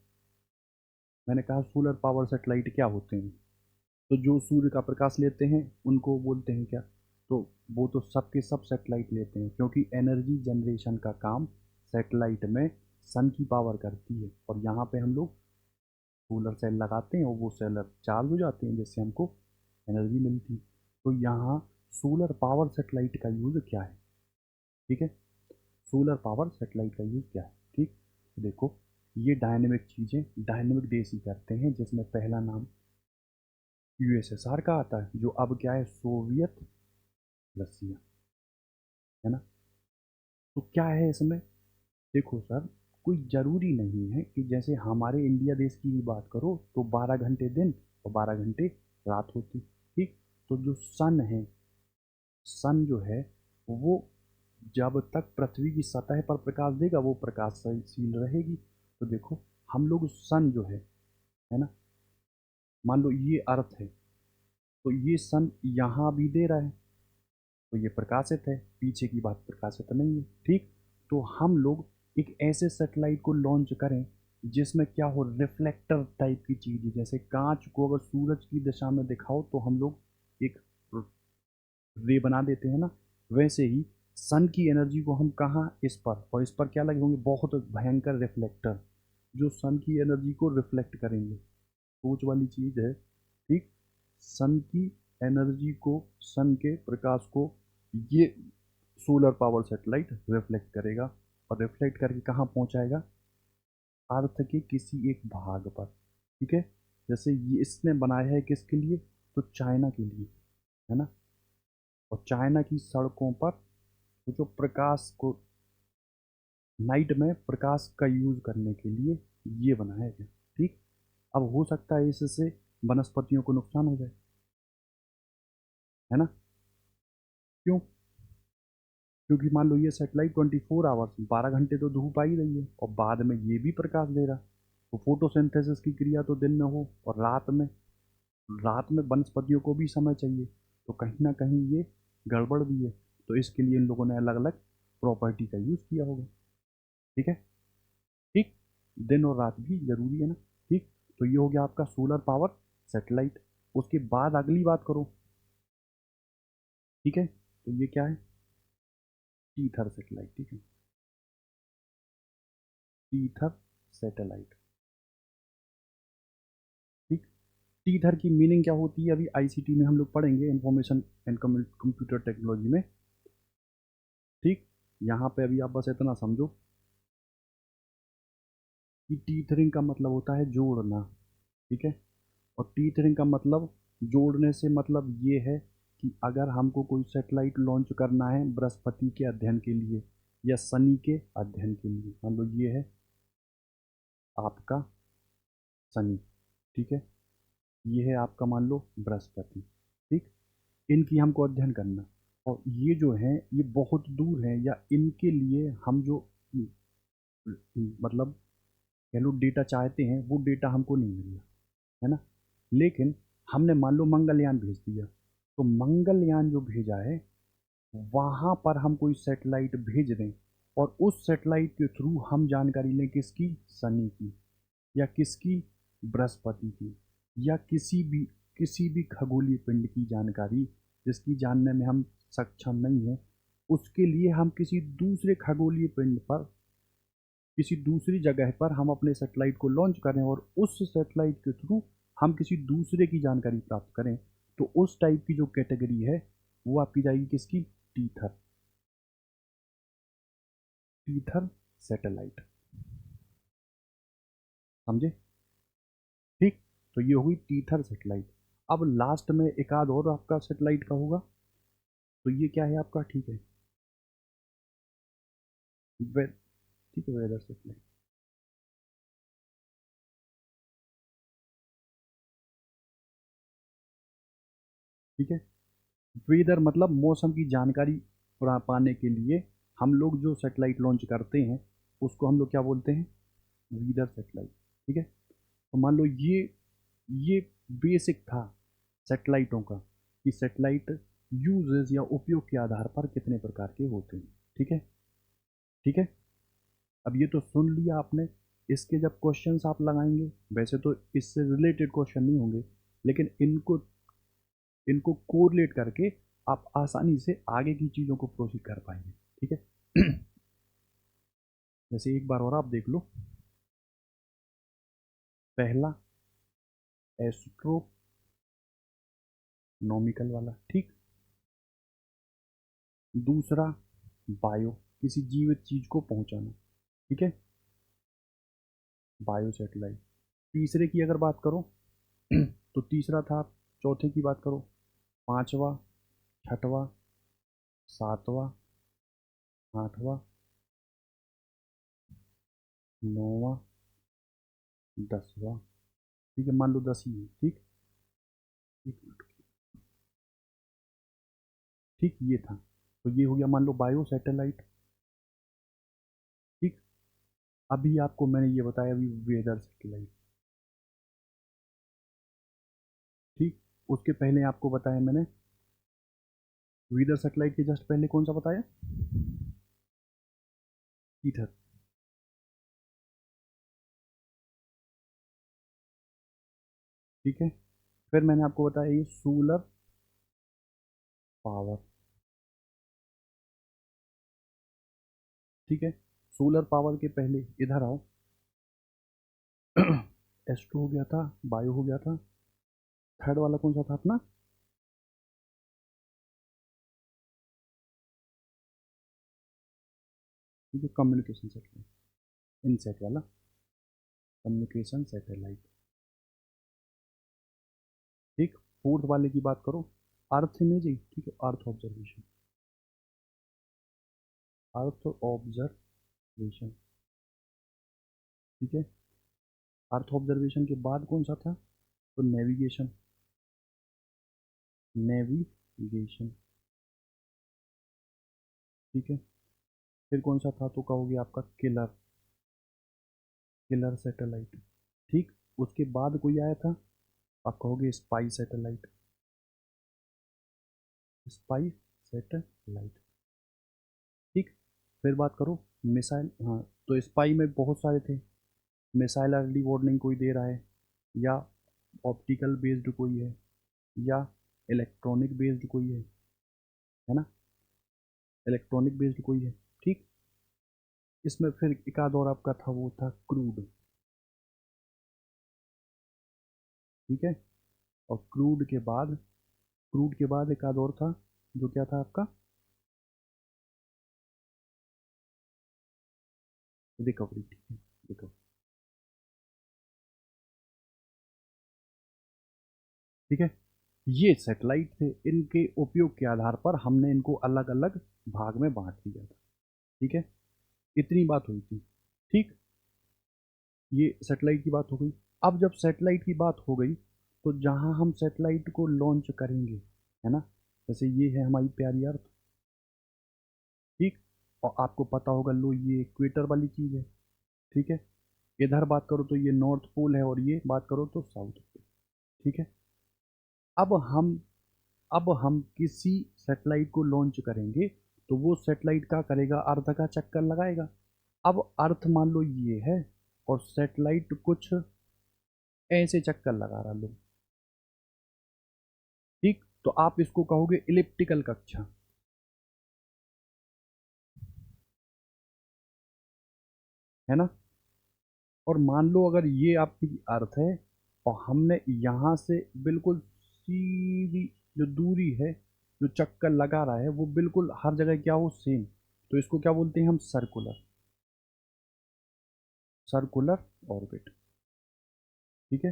[SPEAKER 1] मैंने कहा सोलर पावर सैटेलाइट क्या होते हैं। तो जो सूर्य का प्रकाश लेते हैं उनको बोलते हैं क्या, तो वो तो सब के सब सेटेलाइट लेते हैं, क्योंकि एनर्जी जनरेशन का काम सेटेलाइट में सन की पावर करती है। और यहाँ पे हम लोग सोलर सेल लगाते हैं और वो सेलर चार्ज हो जाते हैं, जिससे हमको एनर्जी मिलती है। तो यहाँ सोलर पावर सेटेलाइट का यूज़ क्या है। ठीक है, सोलर पावर सेटेलाइट का यूज़ क्या है। ठीक, तो देखो, ये डायनेमिक चीज़ें डायनेमिक देश ही करते हैं, जिसमें पहला नाम यूएसएसआर का आता है, जो अब क्या है, सोवियत रसिया, है ना। तो क्या है इसमें, देखो सर, कोई ज़रूरी नहीं है कि जैसे हमारे इंडिया देश की ही बात करो तो 12 घंटे दिन और 12 घंटे रात होती। ठीक, तो जो सन है, सन जो है वो जब तक पृथ्वी की सतह पर प्रकाश देगा वो प्रकाशशील रहेगी। तो देखो, हम लोग सन जो है ना, मान लो ये अर्थ है, तो ये सन यहाँ भी दे रहा है, तो ये प्रकाशित है, पीछे की बात प्रकाशित नहीं है। ठीक, तो हम लोग एक ऐसे सेटेलाइट को लॉन्च करें जिसमें क्या हो, रिफ्लेक्टर टाइप की चीज़ है। जैसे कांच को अगर सूरज की दिशा में दिखाओ तो हम लोग एक रे बना देते हैं ना, वैसे ही सन की एनर्जी को हम कहाँ, इस पर, और इस पर क्या लगे होंगे, बहुत भयंकर रिफ्लेक्टर, जो सन की एनर्जी को रिफ्लेक्ट करेंगे। सोच वाली चीज़ है। ठीक, सन की एनर्जी को, सन के प्रकाश को ये सोलर पावर सेटेलाइट रिफ्लेक्ट करेगा, और रिफ्लेक्ट करके कहाँ पहुँचाएगा, अर्थ के किसी एक भाग पर। ठीक है, जैसे ये इसने बनाया है किसके लिए, तो चाइना के लिए, है ना। और चाइना की सड़कों पर वो जो प्रकाश को, नाइट में प्रकाश का यूज़ करने के लिए ये बनाया गया। ठीक, अब हो सकता है इससे वनस्पतियों को नुकसान हो जाए, है ना। क्यों, क्योंकि मान लो ये सेटेलाइट 24 आवर्स 12 घंटे तो धूप आ ही रही है, और बाद में ये भी प्रकाश दे रहा। तो फोटोसिंथेसिस की क्रिया तो दिन में हो, और रात में वनस्पतियों को भी समय चाहिए। तो कहीं ना कहीं ये गड़बड़ भी है। तो इसके लिए इन लोगों ने अलग अलग प्रॉपर्टी का यूज़ किया होगा। ठीक है, ठीक, दिन और रात भी जरूरी है ना। ठीक, तो ये हो गया आपका सोलर पावर सेटेलाइट। उसके बाद अगली बात करो। ठीक है, तो ये क्या है, टीथर सेटेलाइट। ठीक है, टीथर सैटेलाइट। ठीक, टीथर की मीनिंग क्या होती है, अभी आईसीटी में हम लोग पढ़ेंगे, इंफॉर्मेशन एंड कंप्यूटर टेक्नोलॉजी में। ठीक, यहाँ पे अभी आप बस इतना समझो कि टीथरिंग का मतलब होता है जोड़ना। ठीक है, और टीथरिंग का मतलब, जोड़ने से मतलब ये है कि अगर हमको कोई सैटेलाइट लॉन्च करना है बृहस्पति के अध्ययन के लिए या शनि के अध्ययन के लिए, मान लो ये है आपका शनि, ठीक है, ये है आपका मान लो बृहस्पति। ठीक, इनकी हमको अध्ययन करना, और ये जो है ये बहुत दूर है, या इनके लिए हम जो मतलब कह लो डेटा चाहते हैं वो डेटा हमको नहीं मिल रहा, है ना। लेकिन हमने मान लो मंगलयान भेज दिया, तो मंगलयान जो भेजा है वहाँ पर हम कोई सेटेलाइट भेज दें, और उस सेटेलाइट के थ्रू हम जानकारी लें किसकी, शनि की, या किसकी, बृहस्पति की, या किसी भी खगोलीय पिंड की जानकारी जिसकी जानने में हम सक्षम नहीं है, उसके लिए हम किसी दूसरे खगोलीय पिंड पर, किसी दूसरी जगह पर हम अपने सेटेलाइट को लॉन्च करें, और उस सेटेलाइट के थ्रू हम किसी दूसरे की जानकारी प्राप्त करें, तो उस टाइप की जो कैटेगरी है वो आपकी जाएगी किसकी, टीथर, टीथर सैटेलाइट। समझे। ठीक, तो ये हुई टीथर सैटेलाइट। अब लास्ट में एक आध और आपका सैटेलाइट का होगा, तो ये क्या है आपका, ठीक है, वे, ठीक है, वेदर सैटेलाइट। ठीक है। वेदर मतलब मौसम की जानकारी पाने के लिए हम लोग जो सेटेलाइट लॉन्च करते हैं उसको हम लोग क्या बोलते हैं, वेदर सेटेलाइट। ठीक है। तो मान लो ये बेसिक था सेटेलाइटों का, कि सेटेलाइट यूजेस या उपयोग के आधार पर कितने प्रकार के होते हैं। ठीक है। ठीक है। अब ये तो सुन लिया आपने। इसके जब क्वेश्चंस आप लगाएंगे, वैसे तो इससे रिलेटेड क्वेश्चन नहीं होंगे, लेकिन इनको इनको कोरिलेट करके आप आसानी से आगे की चीज़ों को प्रोसीड कर पाएंगे। ठीक है। जैसे एक बार और आप देख लो, पहला एस्ट्रोनॉमिकल वाला, ठीक। दूसरा बायो, किसी जीवित चीज को पहुंचाना, ठीक है, बायो सेटेलाइट। तीसरे की अगर बात करो तो तीसरा था, चौथे की बात करो, पांचवा, छठवा, सातवां, आठवां, नौवां, दसवां। ठीक है, मान लो 10 ही है। ठीक। एक मिनट। ठीक, ये था। तो ये हो गया मान लो बायो सैटेलाइट। ठीक। अभी आपको मैंने ये बताया, अभी वेदर सैटेलाइट। ठीक। उसके पहले आपको बताया मैंने, वेदर सैटेलाइट के जस्ट पहले कौन सा बताया, ईथर। ठीक है। फिर मैंने आपको बताया ये सोलर पावर। ठीक है। सोलर पावर के पहले इधर आओ। एस्ट्रो हो गया था, बायो हो गया था, थर्ड वाला कौन सा था अपना, ठीक है, कम्युनिकेशन सैटेलाइट, इनसेट वाला कम्युनिकेशन सैटेलाइट। ठीक। फोर्थ वाले की बात करो, अर्थ इमेजिंग। ठीक है, अर्थ ऑब्जर्वेशन, अर्थ ऑब्जर्वेशन। ठीक है। अर्थ ऑब्जर्वेशन के बाद कौन सा था, तो नेविगेशन, नेविगेशन। ठीक है। फिर कौन सा था, तो कहोगे आपका किलर, किलर सैटेलाइट। ठीक। उसके बाद कोई आया था, आप कहोगे स्पाई सैटेलाइट, स्पाई सैटेलाइट। ठीक। फिर बात करो मिसाइल। हाँ, तो स्पाई में बहुत सारे थे, मिसाइल अर्ली वार्निंग कोई दे रहा है, या ऑप्टिकल बेस्ड कोई है, या इलेक्ट्रॉनिक बेस्ड कोई है ना, इलेक्ट्रॉनिक बेस्ड कोई है। ठीक। इसमें फिर एक आध और आपका था, वो था क्रूड। ठीक है। और क्रूड के बाद एक आध और था, जो क्या था आपका, रिकवरी। ठीक है, रिकवरी। ठीक है। ये सेटेलाइट थे, इनके उपयोग के आधार पर हमने इनको अलग अलग भाग में बांट दिया था। ठीक है। इतनी बात हुई थी। ठीक। ये सेटेलाइट की बात हो गई। अब जब सेटेलाइट की बात हो गई, तो जहां हम सेटेलाइट को लॉन्च करेंगे, है ना, जैसे ये है हमारी प्यारी अर्थ। ठीक। और आपको पता होगा, लो ये इक्वेटर वाली चीज़ है। ठीक है। इधर बात करो तो ये नॉर्थ पोल है, और ये बात करो तो साउथ पोल। ठीक है। अब हम अब हम किसी सेटेलाइट को लॉन्च करेंगे, तो वो सेटेलाइट क्या करेगा, अर्थ का चक्कर लगाएगा। अब अर्थ मान लो ये है, और सेटेलाइट कुछ ऐसे चक्कर लगा रहा लो। ठीक। तो आप इसको कहोगे इलिप्टिकल कक्षा, है ना। और मान लो अगर ये आपकी अर्थ है, और हमने यहाँ से बिल्कुल सीधी जो दूरी है, जो चक्कर लगा रहा है, वो बिल्कुल हर जगह क्या हो, सेम, तो इसको क्या बोलते हैं हम, सर्कुलर, सर्कुलर ऑर्बिट। ठीक है।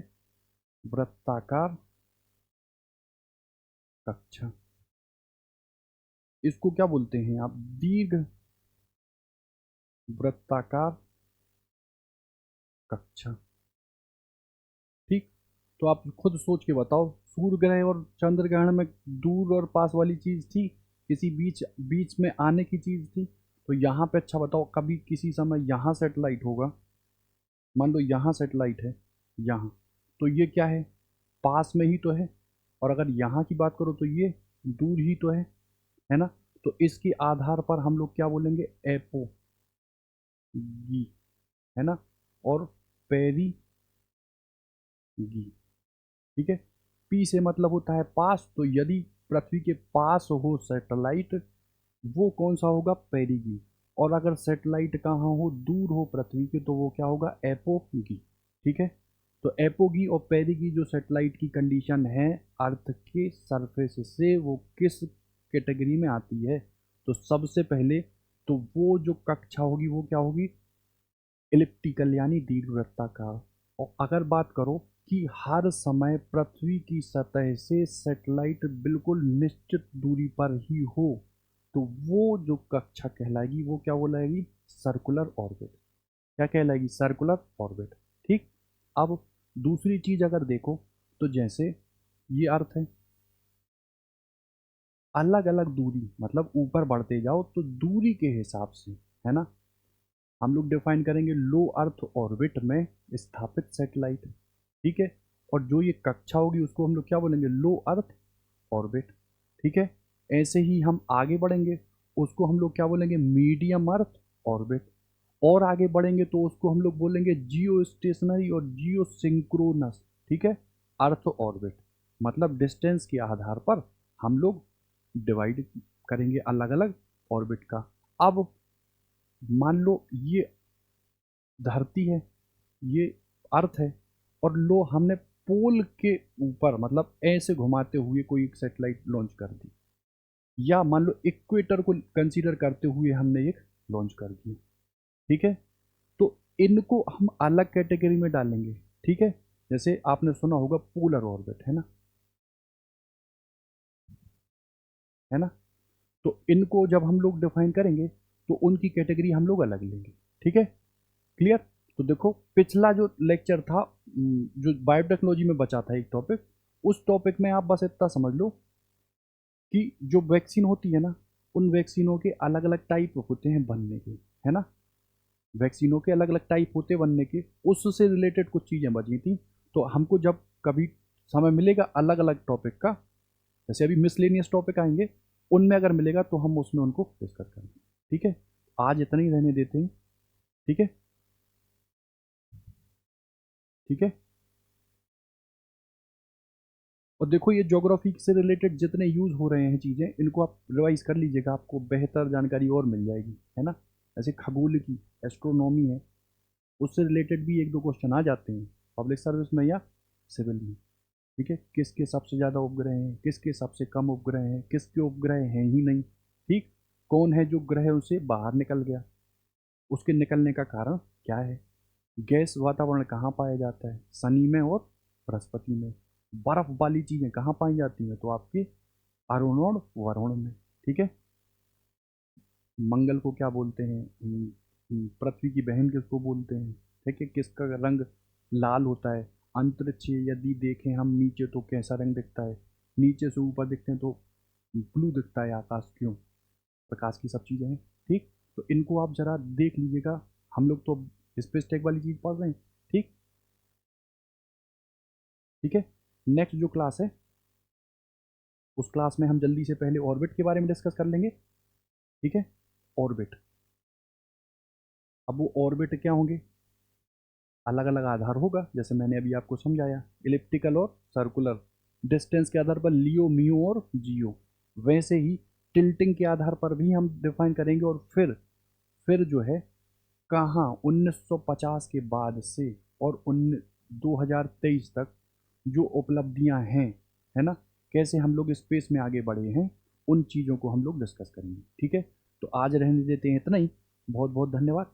[SPEAKER 1] वृत्ताकार कक्षा, इसको क्या बोलते हैं आप, दीर्घ वृत्ताकार कक्षा। ठीक। तो आप खुद सोच के बताओ, सूर्य ग्रह और चंद्र ग्रहण में दूर और पास वाली चीज़ थी, किसी बीच बीच में आने की चीज़ थी। तो यहाँ पे अच्छा बताओ, कभी किसी समय यहाँ सेटेलाइट होगा, मान लो यहाँ सेटेलाइट है, यहाँ, तो ये क्या है, पास में ही तो है। और अगर यहाँ की बात करो तो ये दूर ही तो है ना। तो इसके आधार पर हम लोग क्या बोलेंगे, एपो गी, है ना, और पेरी गी। ठीक है, पी से मतलब होता है पास, तो यदि पृथ्वी के पास हो सैटेलाइट, वो कौन सा होगा, पेरिगी। और अगर सैटेलाइट कहाँ हो, दूर हो पृथ्वी के, तो वो क्या होगा, एपोगी। ठीक है, तो एपोगी और पेरिगी जो सैटेलाइट की कंडीशन है अर्थ के सरफेस से, वो किस कैटेगरी में आती है। तो सबसे पहले तो वो जो कक्षा होगी वो क्या होगी, इलिप्टिकल यानी दीर्घवृत्ताकार। और अगर बात करो कि हर समय पृथ्वी की सतह से सैटेलाइट बिल्कुल निश्चित दूरी पर ही हो, तो वो जो कक्षा कहलाएगी वो क्या बोलाएगी, सर्कुलर ऑर्बिट। क्या कहलाएगी, सर्कुलर ऑर्बिट। ठीक, अब दूसरी चीज अगर देखो, तो जैसे ये अर्थ है, अलग अलग दूरी मतलब ऊपर बढ़ते जाओ तो दूरी के हिसाब से, है ना, हम लोग डिफाइन करेंगे लो अर्थ ऑर्बिट में स्थापित सैटेलाइट। ठीक है, और जो ये कक्षा होगी उसको हम लोग क्या बोलेंगे, लो अर्थ ऑर्बिट। ठीक है, ऐसे ही हम आगे बढ़ेंगे, उसको हम लोग क्या बोलेंगे, मीडियम अर्थ ऑर्बिट। और आगे बढ़ेंगे तो उसको हम लोग बोलेंगे जियो स्टेशनरी और जियो सिंक्रोनस। ठीक है, अर्थ ऑर्बिट, मतलब डिस्टेंस के आधार पर हम लोग डिवाइड करेंगे अलग अलग ऑर्बिट का। अब मान लो ये धरती है, ये अर्थ है, और लो हमने पोल के ऊपर मतलब ऐसे घुमाते हुए कोई एक सैटेलाइट लॉन्च कर दी, या मान लो इक्वेटर को कंसीडर करते हुए हमने एक लॉन्च कर दी। ठीक है, तो इनको हम अलग कैटेगरी में डालेंगे। ठीक है, जैसे आपने सुना होगा पोलर ऑर्बिट, है ना, तो इनको जब हम लोग डिफाइन करेंगे तो उनकी कैटेगरी हम लोग अलग लेंगे। ठीक है, क्लियर। तो देखो पिछला जो लेक्चर था, जो बायोटेक्नोलॉजी में बचा था एक टॉपिक, उस टॉपिक में आप बस इतना समझ लो कि जो वैक्सीन होती है ना, उन वैक्सीनों के अलग अलग टाइप होते हैं बनने के, है ना, वैक्सीनों के अलग अलग टाइप होते बनने के, उससे रिलेटेड कुछ चीज़ें बची थी। तो हमको जब कभी समय मिलेगा अलग अलग टॉपिक का, जैसे अभी मिसलेनियस टॉपिक आएंगे, उनमें अगर मिलेगा तो हम उसमें उनको डिस्कस करेंगे। ठीक है, आज इतना ही रहने देते हैं। ठीक है, ठीक है। और देखो ये ज्योग्राफी से रिलेटेड जितने यूज़ हो रहे हैं चीज़ें, इनको आप रिवाइज कर लीजिएगा, आपको बेहतर जानकारी और मिल जाएगी, है ना। जैसे खगोल की एस्ट्रोनॉमी है, उससे रिलेटेड भी एक दो क्वेश्चन आ जाते हैं पब्लिक सर्विस में या सिविल में। ठीक है, किसके सबसे ज़्यादा उपग्रह हैं, किसके सबसे कम उपग्रह हैं, किसके उपग्रह हैं ही नहीं। ठीक, कौन है जो ग्रह उसे बाहर निकल गया, उसके निकलने का कारण क्या है, गैस वातावरण कहाँ पाया जाता है, शनि में और बृहस्पति में। बर्फ वाली चीज़ें कहाँ पाई जाती हैं, तो आपके अरुण और वरुण में। ठीक है, मंगल को क्या बोलते हैं, पृथ्वी की बहन किसको बोलते हैं। ठीक है, किसका रंग लाल होता है। अंतरिक्ष यदि देखें हम नीचे तो कैसा रंग दिखता है, नीचे से ऊपर दिखते हैं तो ब्लू दिखता है आकाश, क्यों, प्रकाश की सब चीज़ें हैं। ठीक, तो इनको आप ज़रा देख लीजिएगा, हम लोग तो स्पेस टेक वाली चीज़ पढ़ रहे हैं। ठीक, ठीक है, नेक्स्ट जो क्लास है उस क्लास में हम जल्दी से पहले ऑर्बिट के बारे में डिस्कस कर लेंगे। ठीक है, ऑर्बिट, अब वो ऑर्बिट क्या होंगे, अलग अलग आधार होगा, जैसे मैंने अभी आपको समझाया, इलिप्टिकल और सर्कुलर, डिस्टेंस के आधार पर लियो मियो और जियो। वैसे ही टिल्टिंग के आधार पर भी हम डिफाइन करेंगे, और फिर जो है कहाँ 1950 के बाद से और 2023 तक जो उपलब्धियां हैं, है ना, कैसे हम लोग स्पेस में आगे बढ़े हैं, उन चीज़ों को हम लोग डिस्कस करेंगे। ठीक है, तो आज रहने देते हैं इतना ही। बहुत बहुत धन्यवाद।